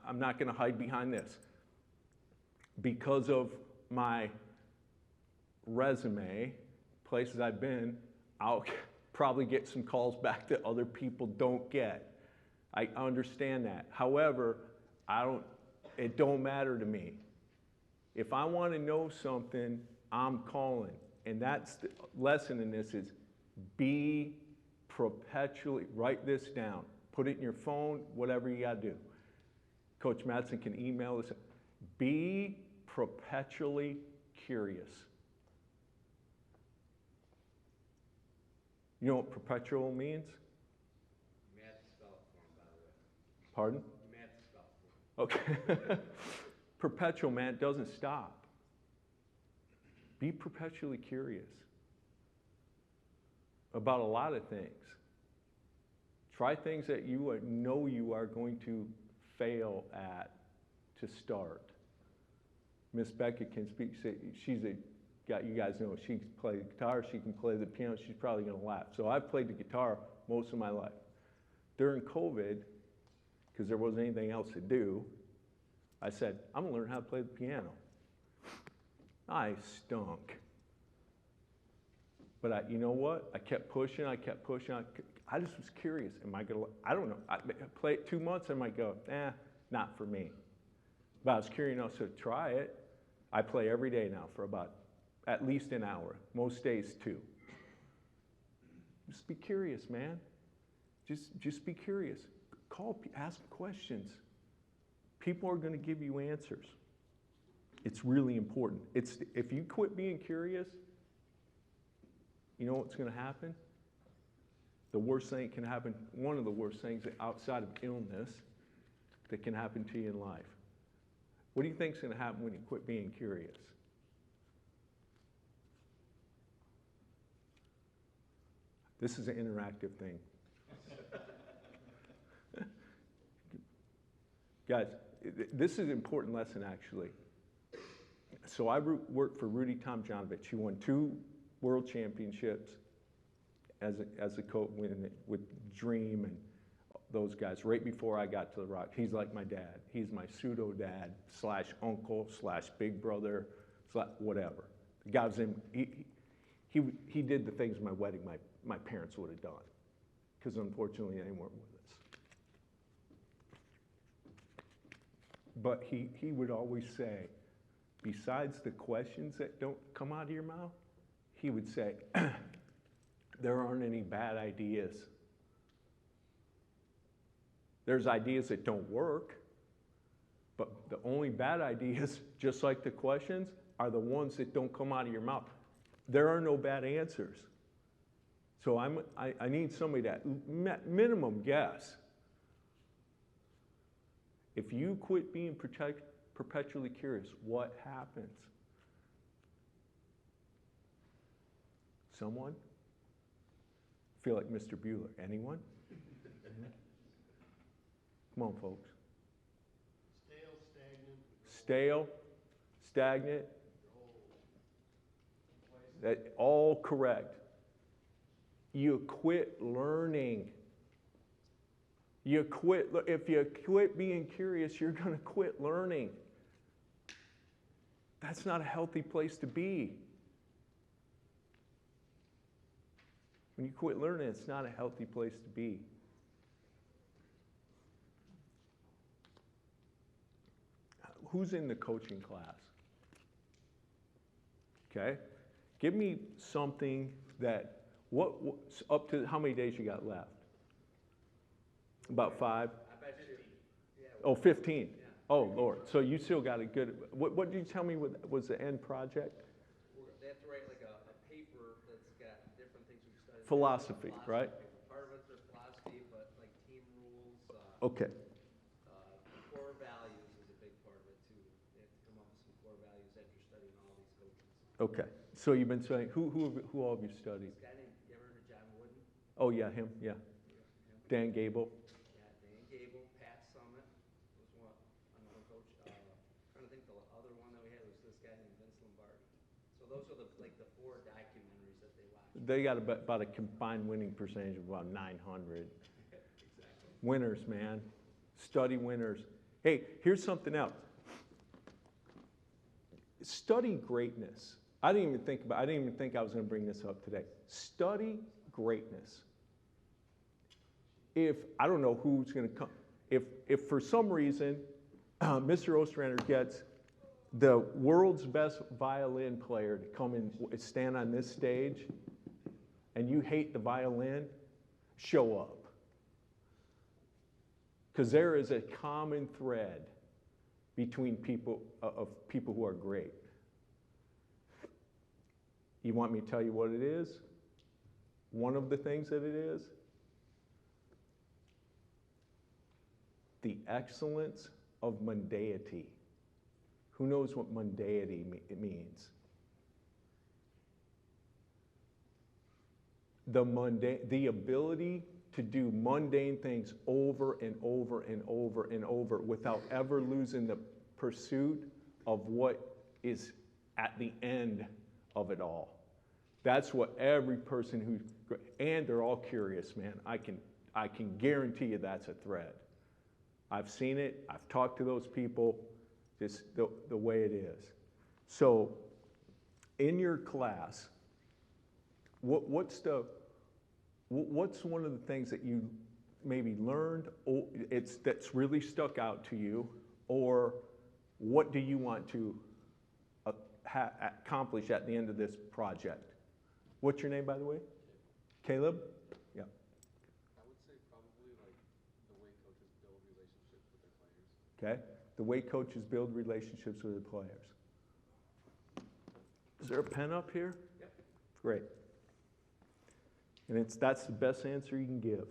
I'm not going to hide behind this. Because of my resume, places I've been, I'll probably get some calls back that other people don't get. I understand that. However, it don't matter to me. If I want to know something, I'm calling. And that's the lesson in this is be perpetually, write this down. Put it in your phone, whatever you got to do. Coach Madsen can email us. Be perpetually curious. You know what perpetual means? You may have to spell it for him, by the way. Pardon? You may have to spell it for him. Okay. Perpetual, man, it doesn't stop. Be perpetually curious about a lot of things. Try things that you know you are going to fail at to start. Miss Becca can speak, you guys know, she can play the guitar, she can play the piano, she's probably going to laugh. So I've played the guitar most of my life. During COVID, because there wasn't anything else to do, I said, I'm going to learn how to play the piano. I stunk. But you know what? I kept pushing. I just was curious. Am I going to, I don't know. I play it 2 months, I might go, not for me. But I was curious enough to try it. I play every day now for about at least an hour. Most days 2. Just be curious, man. Just be curious. Ask questions. People are going to give you answers. It's really important. If you quit being curious, you know what's going to happen? The worst thing that can happen, one of the worst things outside of illness that can happen to you in life. What do you think is going to happen when you quit being curious? This is an interactive thing. Guys, this is an important lesson, actually. So I worked for Rudy Tomjanovich. He won 2 world championships as a coach with Dream and those guys right before I got to the Rock. He's like my dad. He's my pseudo dad / uncle / big brother / whatever. The guy was in, he did the things in my wedding my parents would have done, because unfortunately they weren't with us. But he would always say, besides the questions that don't come out of your mouth, he would say, there aren't any bad ideas. There's ideas that don't work, but the only bad ideas, just like the questions, are the ones that don't come out of your mouth. There are no bad answers. So I need somebody that minimum guess. If you quit being perpetually curious, what happens? Someone? Feel like Mr. Bueller. Anyone? Come on, folks. Stale, stagnant. That all correct. You quit learning. If you quit being curious, you're going to quit learning. That's not a healthy place to be. When you quit learning, it's not a healthy place to be. Who's in the coaching class? Okay? Give me something that, up to how many days you got left? About 5? I bet you. Yeah, Oh, 15. Yeah. Oh, Lord. So you still got a good, what did you tell me was the end project? They have to write like a paper that's got different things we've studied. Philosophy, right? Part of it's their philosophy, but like team rules. Okay. Core values is a big part of it too. They have to come up with some core values after studying all these coaches. Okay. So you've been studying, who all have you studied? This guy named, you ever heard of John Wooden? Oh, yeah, him, yeah. Dan Gable. Yeah, Dan Gable, Pat Summit was one, another coach. Trying to think the other one that we had was this guy named Vince Lombardi. So those are the 4 documentaries that they watched. They got about a combined winning percentage of about 900. Exactly. Winners, man. Study winners. Hey, here's something else. Study greatness. I didn't even think I was going to bring this up today. Study greatness. If, I don't know who's going to come, if for some reason Mr. Ostrander gets the world's best violin player to come and stand on this stage, and you hate the violin, show up. Because there is a common thread between people who are great. You want me to tell you what it is? One of the things that it is? The excellence of mundanity. Who knows what mundanity means? The ability to do mundane things over and over and over and over without ever losing the pursuit of what is at the end of it all. That's what every person who's, and they're all curious, man. I can guarantee you that's a thread. I've seen it, I've talked to those people, just the way it is. So, in your class, what's one of the things that you maybe learned, or that's really stuck out to you, or what do you want to accomplish at the end of this project? What's your name, by the way? Caleb? Yeah. I would say probably like the way coaches build relationships with their players. Okay. The way coaches build relationships with their players. Is there a pen up here? Yep. Great. And that's the best answer you can give.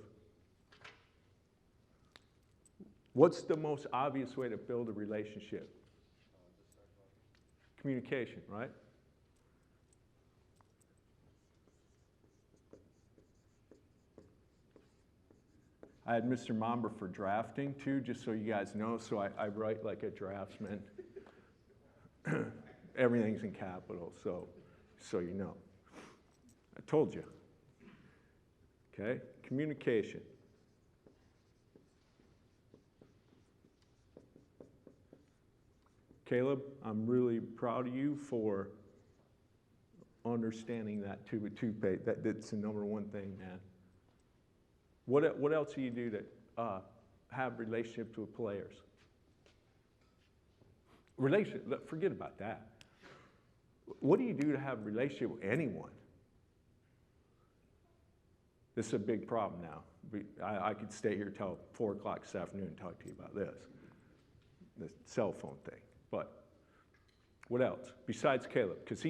What's the most obvious way to build a relationship? Communication, right? I had Mr. Momber for drafting too, just so you guys know, so I write like a draftsman. Everything's in capitals, so you know. I told you. Okay, communication. Caleb, I'm really proud of you for understanding that toothpaste. That's the number one thing, man. What else do you do to have relationships with players? Forget about that. What do you do to have a relationship with anyone? This is a big problem now. I could stay here till 4 o'clock this afternoon and talk to you about this, the cell phone thing. But what else besides Caleb? Because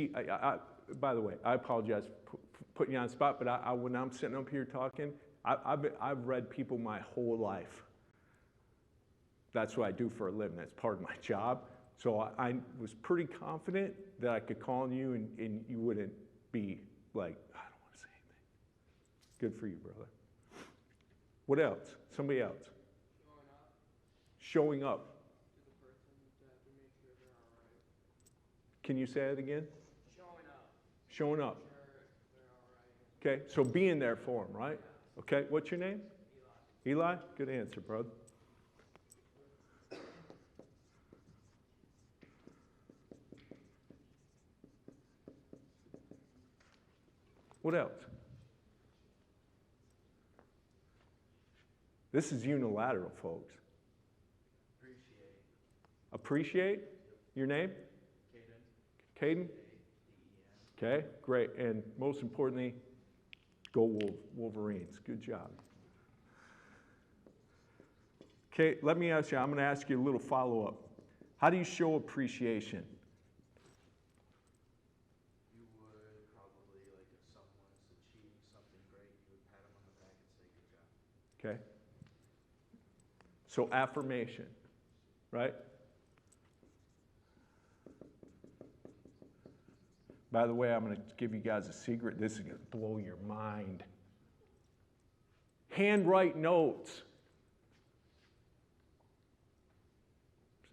by the way, I apologize for putting you on the spot, but when I'm sitting up here talking, I've read people my whole life. That's what I do for a living. That's part of my job. So I was pretty confident that I could call on you and you wouldn't be like, I don't want to say anything. Good for you, brother. What else? Somebody else? Showing up. To the person to make sure they're all right. Can you say it again? Showing up. Showing up. Sure they're all right. Okay, so being there for them, right? Okay, what's your name? Eli. Eli? Good answer, brother. What else? This is unilateral, folks. Appreciate. Your name? Caden. Okay, great. And most importantly, go Wolverines. Good job. Okay, let me ask you, I'm going to ask you a little follow-up. How do you show appreciation? You would probably, like, if someone is achieving something great, you would pat them on the back and say, good job. Okay. So affirmation, right? By the way, I'm going to give you guys a secret. This is going to blow your mind. Handwrite notes.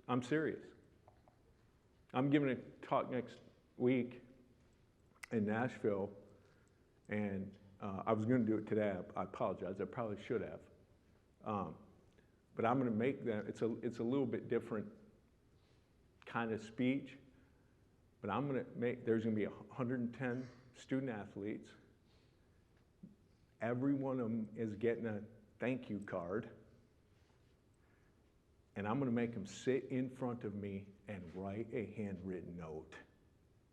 I'm serious. I'm giving a talk next week in Nashville, and I was going to do it today. I apologize. I probably should have. But I'm going to make that. It's a little bit different kind of speech. But I'm going to make, there's going to be 110 student athletes. Every one of them is getting a thank you card. And I'm going to make them sit in front of me and write a handwritten note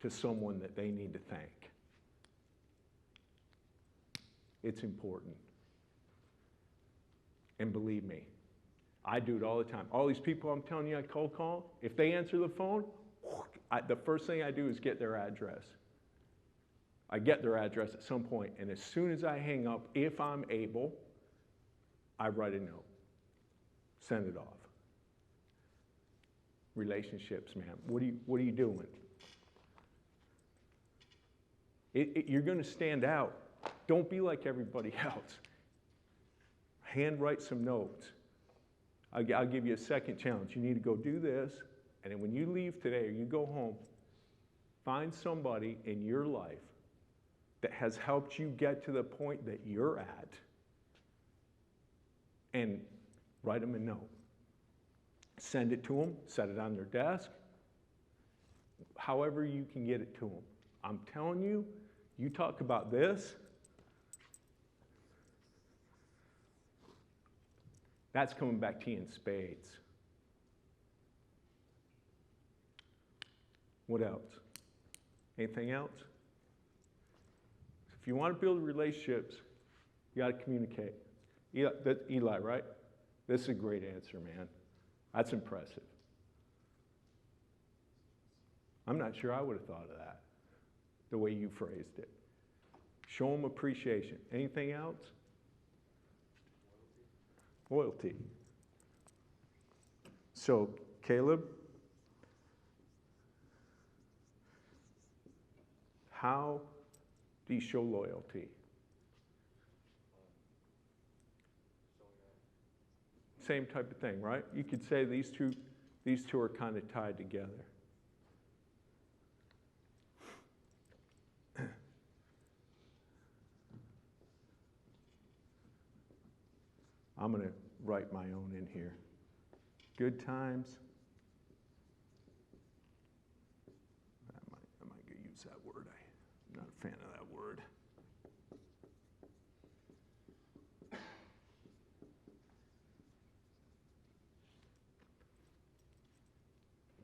to someone that they need to thank. It's important. And believe me, I do it all the time. All these people I'm telling you I cold call, if they answer the phone, the first thing I do is get their address. I get their address at some point, and as soon as I hang up, if I'm able, I write a note, send it off. Relationships, man. What are you doing? You're going to stand out. Don't be like everybody else. Handwrite some notes. I'll give you a second challenge. You need to go do this. And then when you leave today or you go home, find somebody in your life that has helped you get to the point that you're at and write them a note. Send it to them, set it on their desk, however you can get it to them. I'm telling you, you talk about this, that's coming back to you in spades. What else? Anything else? If you want to build relationships, you got to communicate. Eli, right? This is a great answer, man. That's impressive. I'm not sure I would have thought of that. the way you phrased it. Show them appreciation. Anything else? Loyalty. So, Caleb, how do you show loyalty? Same type of thing, right? You could say these two are kind of tied together. I'm going to write my own in here. Good times. I might go use that word. I'm not a fan of that word.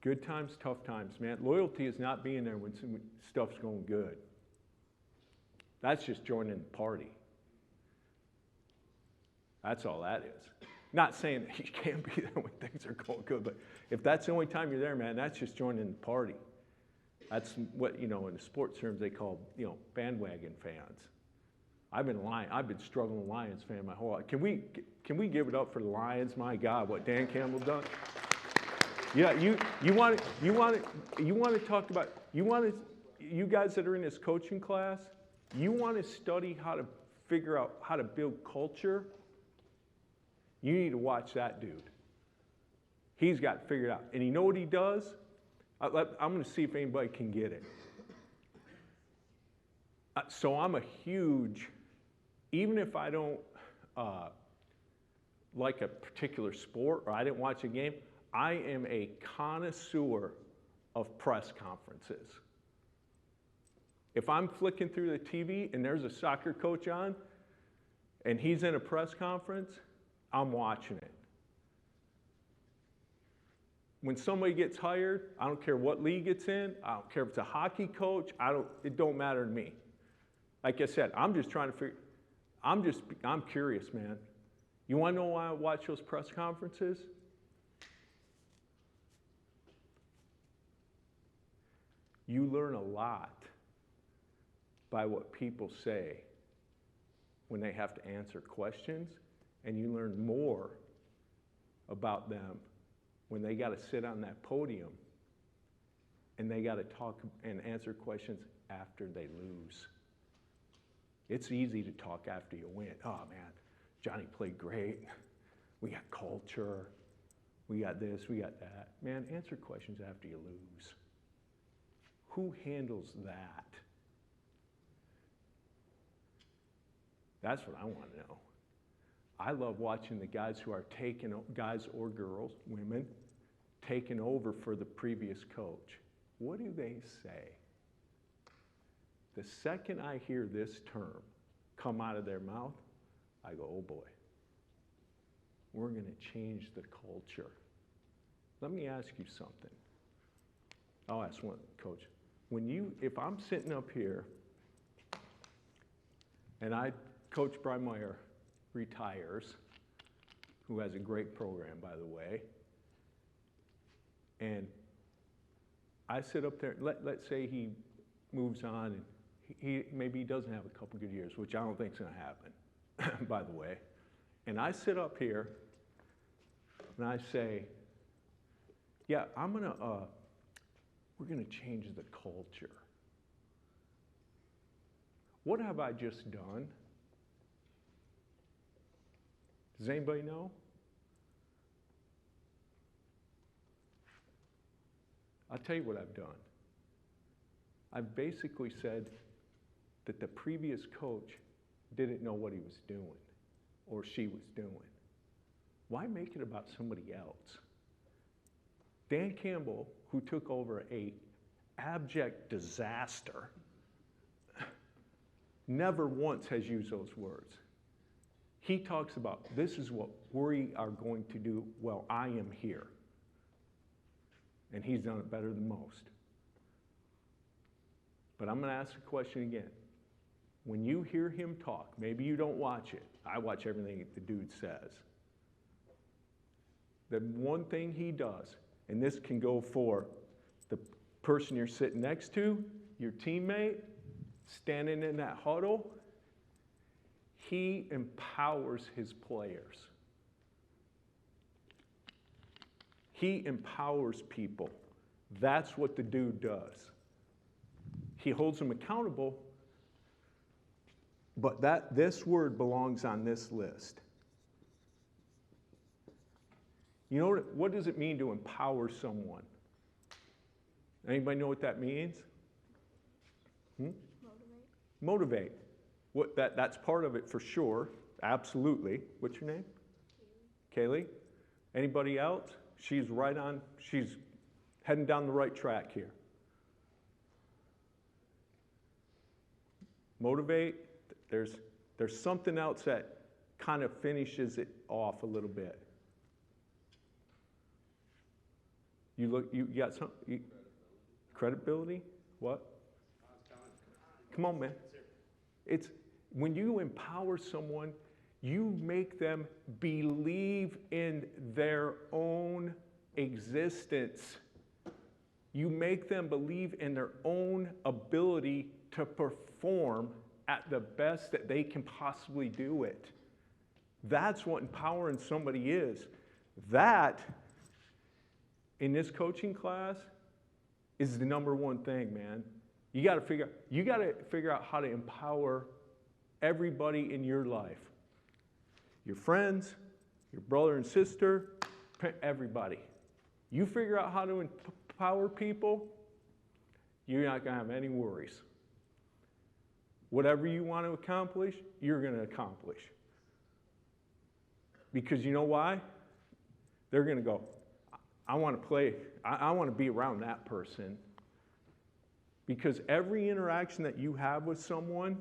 Good times, tough times, man. Loyalty is not being there when stuff's going good. That's just joining the party. That's all that is. Not saying that you can't be there when things are going good, but if that's the only time you're there, man, that's just joining the party. That's what, in the sports terms they call, bandwagon fans. I've been struggling Lions fan my whole life. Can we give it up for the Lions? My God, what Dan Campbell done? Yeah, you want to talk about, you guys that are in this coaching class, you want to study how to figure out how to build culture. You need to watch that dude. He's got it figured out. And you know what he does? I'm going to see if anybody can get it. So I'm a huge, even if I don't like a particular sport or I didn't watch a game, I am a connoisseur of press conferences. If I'm flicking through the TV and there's a soccer coach on and he's in a press conference, I'm watching it. When somebody gets hired, I don't care what league it's in, I don't care if it's a hockey coach, it don't matter to me. Like I said, I'm just trying to figure, I'm curious, man. You want to know why I watch those press conferences? You learn a lot by what people say when they have to answer questions, and you learn more about them when they got to sit on that podium and they got to talk and answer questions after they lose. It's easy to talk after you win. Oh man, Johnny played great. We got culture. We got this, we got that. Man, answer questions after you lose. Who handles that? That's what I want to know. I love watching the guys who are guys or girls, women, taking over for the previous coach. What do they say? The second I hear this term come out of their mouth, I go, oh boy, we're going to change the culture. Let me ask you something. I'll ask one, Coach. If I'm sitting up here and Coach Breimeyer retires, who has a great program, by the way, and I sit up there, let's say he moves on and maybe he doesn't have a couple good years, which I don't think is going to happen, by the way. And I sit up here and I say, yeah, we're going to change the culture. What have I just done? Does anybody know? I'll tell you what I've done. I've basically said that the previous coach didn't know what he was doing or she was doing. Why make it about somebody else? Dan Campbell, who took over an abject disaster, never once has used those words. He talks about, this is what we are going to do while I am here. And he's done it better than most. But I'm going to ask the question again. When you hear him talk, maybe you don't watch it. I watch everything the dude says. The one thing he does, and this can go for the person you're sitting next to, your teammate, standing in that huddle, he empowers his players. He empowers people. That's what the dude does. He holds them accountable, but this word belongs on this list. You know what does it mean to empower someone? Anybody know what that means? Motivate. That's part of it for sure. Absolutely. What's your name? Kaylee. Anybody else? She's right on. She's heading down the right track here. Motivate. There's something else that kind of finishes it off a little bit. You got some credibility? What? Come on, man. It's when you empower someone, you make them believe in their own existence. You make them believe in their own ability to perform at the best that they can possibly do it. That's what empowering somebody is. That, in this coaching class, is the number one thing, man. You got to figure out how to empower everybody in your life. Your friends, your brother and sister, everybody. You figure out how to empower people, you're not going to have any worries. Whatever you want to accomplish, you're going to accomplish. Because you know why? They're going to go, I want to play, I want to be around that person. Because every interaction that you have with someone,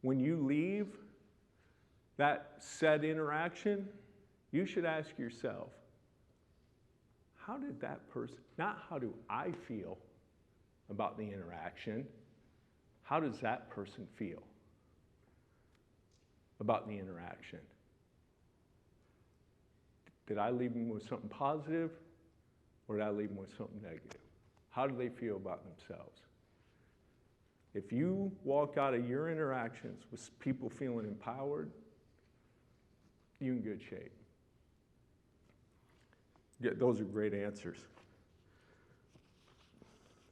when you leave that said interaction, you should ask yourself, how did that person, not how do I feel about the interaction, how does that person feel about the interaction? Did I leave them with something positive, or did I leave them with something negative? How do they feel about themselves? If you walk out of your interactions with people feeling empowered, you're in good shape. Yeah, those are great answers.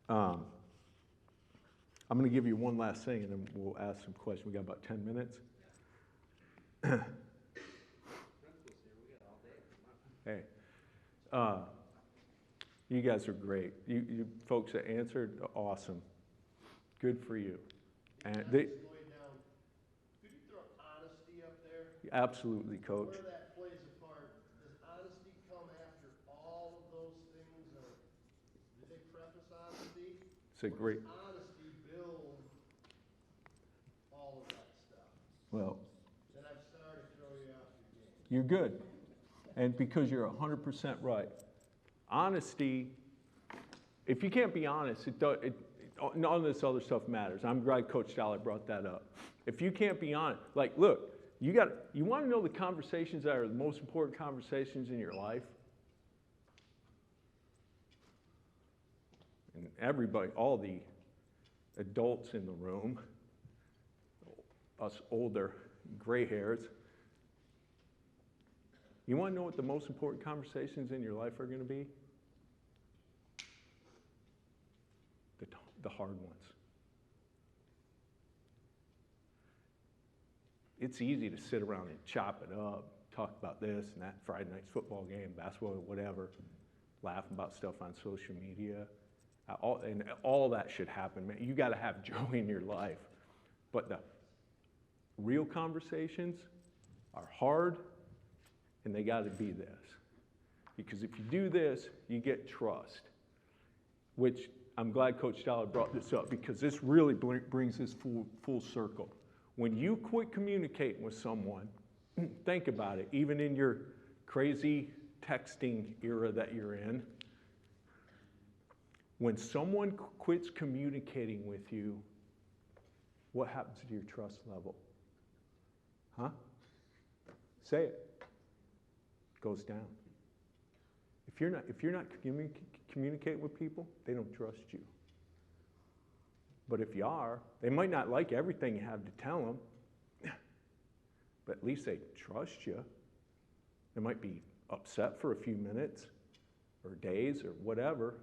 I'm going to give you one last thing, and then we'll ask some questions. We got about 10 minutes. Hey, you guys are great. You folks that answered, awesome. Good for you. And they, Slow you down. Could you throw honesty up there? absolutely, Coach. Where that plays a part. Does honesty come after all of those things, or do they preface honesty? It's a great. Or does honesty build all of that stuff? Well, Then I'm sorry to throw you off your game. you're good. And because you're 100% right. Honesty, if you can't be honest, none of this other stuff matters. I'm glad Coach Dollar brought that up. If you can't be honest, like, look, you want to know the conversations that are the most important conversations in your life? And everybody, all the adults in the room, us older gray hairs, you want to know what the most important conversations in your life are going to be? The hard ones. It's easy to sit around and chop it up, talk about this and that, Friday night's football game, basketball, whatever, laugh about stuff on social media. All that should happen, man. You got to have joy in your life. But the real conversations are hard, and they got to be this. Because if you do this, you get trust, which I'm glad Coach Dollar brought this up, because this really brings this full circle. When you quit communicating with someone, think about it, even in your crazy texting era that you're in, when someone quits communicating with you, what happens to your trust level? Huh? Say it. It goes down. If you're not communicating with people, they don't trust you. But if you are, they might not like everything you have to tell them, but at least they trust you. They might be upset for a few minutes or days or whatever,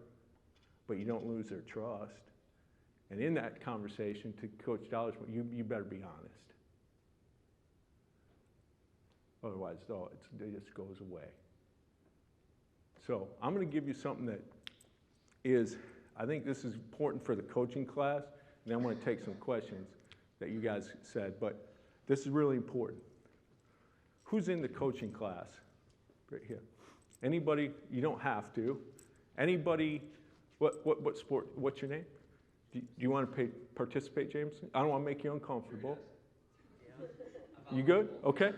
but you don't lose their trust. And in that conversation, to Coach Dollar's point, you better be honest. Otherwise, it just goes away. So I'm going to give you something that is, I think this is important for the coaching class, and then I'm going to take some questions that you guys said, but this is really important. Who's in the coaching class? Right here. Anybody, you don't have to. Anybody, what sport, what's your name? Do you want to participate, James? I don't want to make you uncomfortable. You good? Okay.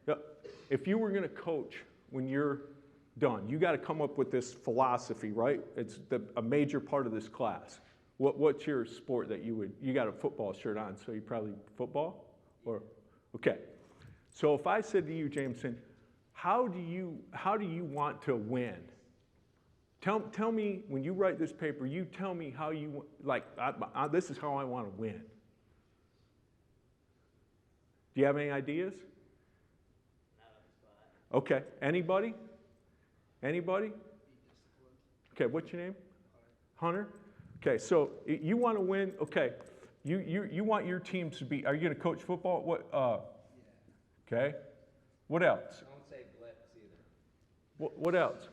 Yeah. If you were going to coach when you're done, you got to come up with this philosophy, right? It's a major part of this class. What's your sport that you got a football shirt on, so you probably football? Or, okay. So if I said to you, Jameson, how do you want to win? Tell me, when you write this paper, you tell me how you, like, this is how I want to win. Do you have any ideas? Okay, anybody? Anybody? Okay, what's your name? Hunter? Okay, so you want to win, okay. You want your team to be, are you going to coach football? What, okay. What else? Don't say blitz either. What else?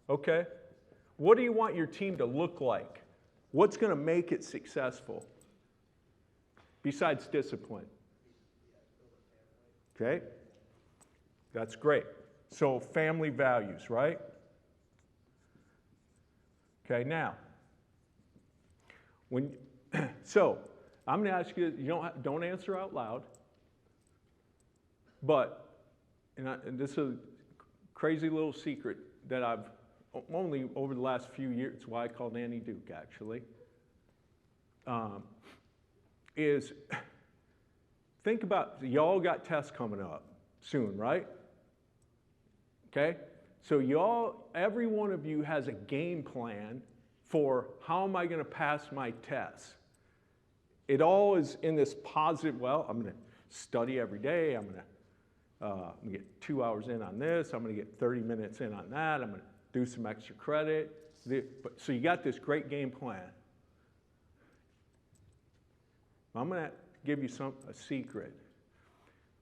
Okay. What do you want your team to look like? What's going to make it successful? Besides discipline. Okay. That's great. So family values, right? Okay, now, so I'm going to ask you, don't answer out loud, but, and this is a crazy little secret that I've only over the last few years, it's why I called Annie Duke actually, is think about, y'all got tests coming up soon, right? Okay? So every one of you has a game plan for how am I going to pass my tests. It all is in this positive, well, I'm going to study every day, I'm going to get 2 hours in on this, I'm going to get 30 minutes in on that, I'm going to do some extra credit. So you got this great game plan. I'm going to give you a secret.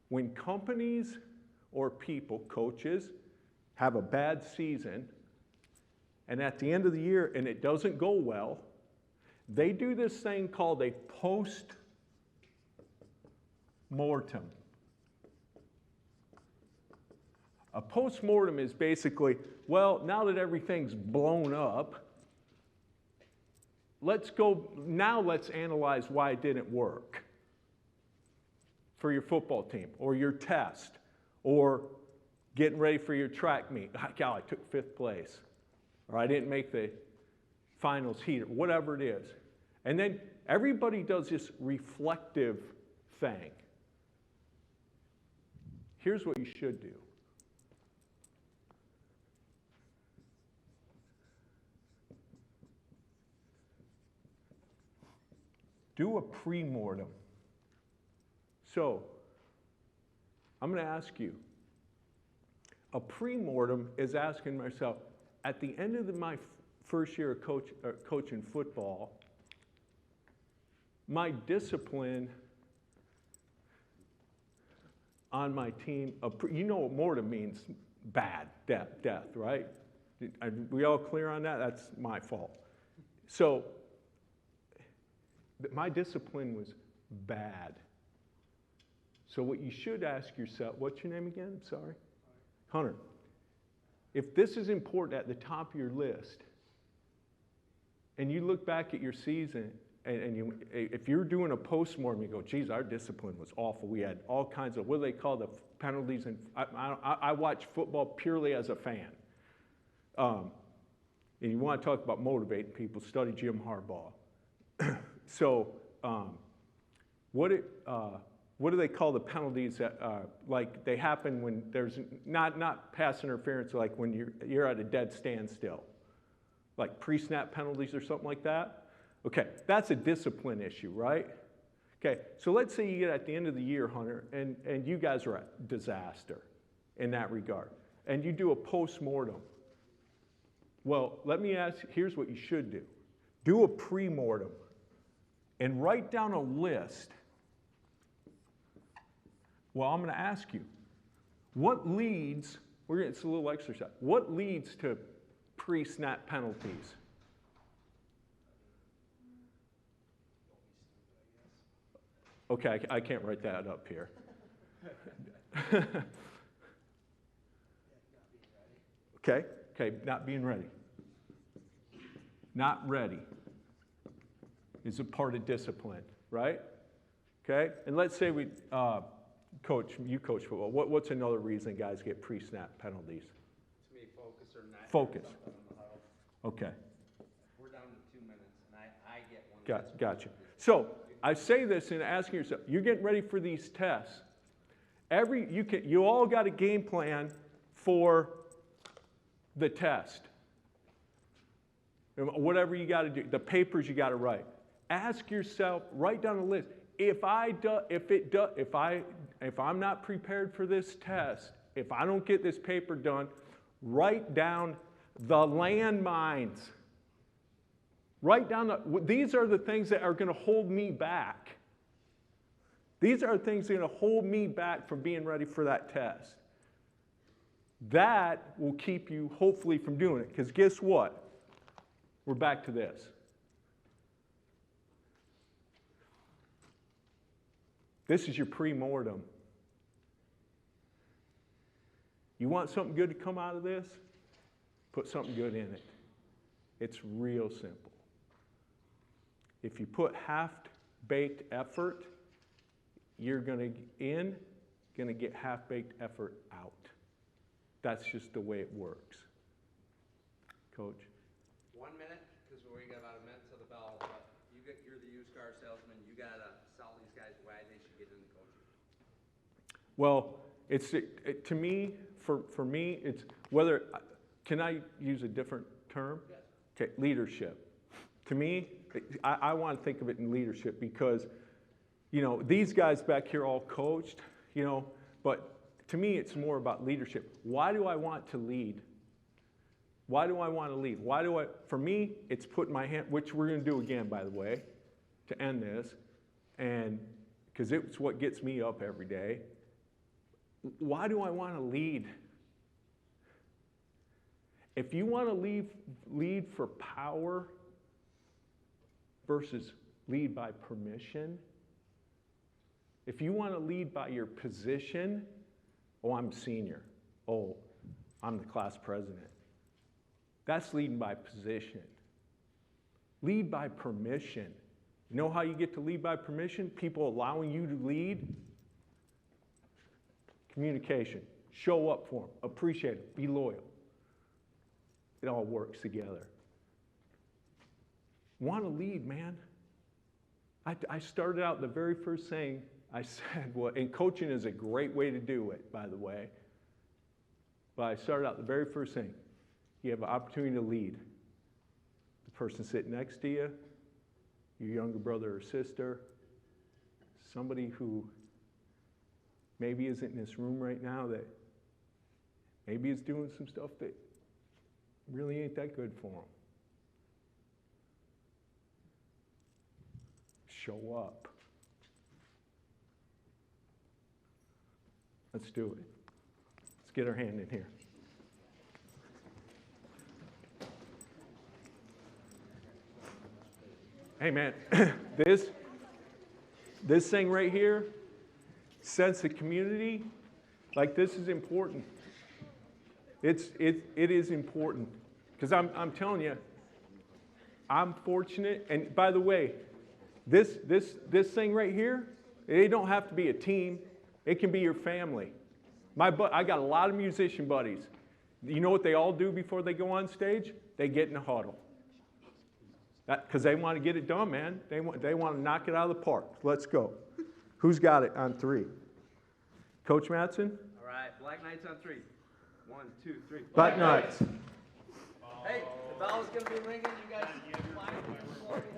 When companies or people, coaches, have a bad season, and at the end of the year, and it doesn't go well, they do this thing called a post-mortem. A post-mortem is basically, well, now that everything's blown up, let's analyze why it didn't work for your football team, or your test, or getting ready for your track meet. God, I took 5th place, or I didn't make the finals heat, or whatever it is. And then everybody does this reflective thing. Here's what you should do. Do a pre-mortem. So, I'm going to ask you, a pre-mortem is asking myself, at the end of my first year of coaching football, my discipline on my team, you know what mortem means, bad, death, right? Are we all clear on that? That's my fault. So, my discipline was bad. So what you should ask yourself, what's your name again? I'm sorry. Hunter. If this is important at the top of your list, and you look back at your season, and if you're doing a postmortem, you go, geez, our discipline was awful. We had all kinds of, what do they call the penalties? And I watch football purely as a fan. And you want to talk about motivating people, study Jim Harbaugh. So, what do they call the penalties that like they happen when there's not pass interference, like when you're at a dead standstill? like pre-snap penalties or something like that. Okay, that's a discipline issue, right? Okay, so let's say you get at the end of the year, Hunter, and you guys are a disaster in that regard, and you do a post-mortem. Well, let me ask, here's what you should do. Do a pre-mortem and write down a list. Well, I'm going to ask you, what leads, it's a little exercise, what leads to pre-snap penalties? Okay, I can't write that up here. Okay, not being ready. Not ready is a part of discipline, right? Okay, and let's say we, you coach football. What's another reason guys get pre-snap penalties? To me, focus or not. Focus. Something in the huddle. Okay. We're down to 2 minutes, and I get one. Gotcha. So I say this in asking yourself, you're getting ready for these tests. You all got a game plan for the test. Whatever you got to do, the papers you got to write. Ask yourself, write down a list. If I'm not prepared for this test, if I don't get this paper done, write down the landmines. Write down, these are the things that are going to hold me back. These are the things that are going to hold me back from being ready for that test. That will keep you, hopefully, from doing it. Because guess what? We're back to this. This is your pre-mortem. You want something good to come out of this? Put something good in it. It's real simple. If you put half-baked effort, you're going to get half-baked effort out. That's just the way it works. Coach? 1 minute, because we got about a minute to the bell, but you're the used car salesman. You got to sell these guys why they should get into coaching. Well, to me, for me, it's whether, can I use a different term? Yes. Okay, leadership. To me, I want to think of it in leadership because, these guys back here all coached, but to me, it's more about leadership. Why do I want to lead? Why do I want to lead? For me, it's putting my hand, which we're going to do again, by the way, to end this, and because it's what gets me up every day. Why do I want to lead? If you want to lead for power versus lead by permission, if you want to lead by your position, oh, I'm senior. Oh, I'm the class president. That's leading by position. Lead by permission. You know how you get to lead by permission? People allowing you to lead. Communication. Show up for them. Appreciate it. Be loyal. It all works together. Want to lead, man. I started out the very first thing I said, and coaching is a great way to do it, by the way. But I started out the very first thing. You have an opportunity to lead. The person sitting next to you, your younger brother or sister, somebody who maybe isn't in this room right now that maybe is doing some stuff that really ain't that good for them. Show up. Let's do it. Let's get our hand in here. Hey man, this thing right here, sense of community, like this is important. It is important because I'm telling you, I'm fortunate. And by the way, this thing right here, it don't have to be a team. It can be your family. I got a lot of musician buddies. You know what they all do before they go on stage? They get in a huddle. Because they want to get it done, man. They want to knock it out of the park. Let's go. Who's got it on 3? Coach Mattson? All right, Black Knights on 3. 1, 2, 3. Black Knights. Hey, the bell is gonna be ringing, you guys flying for me.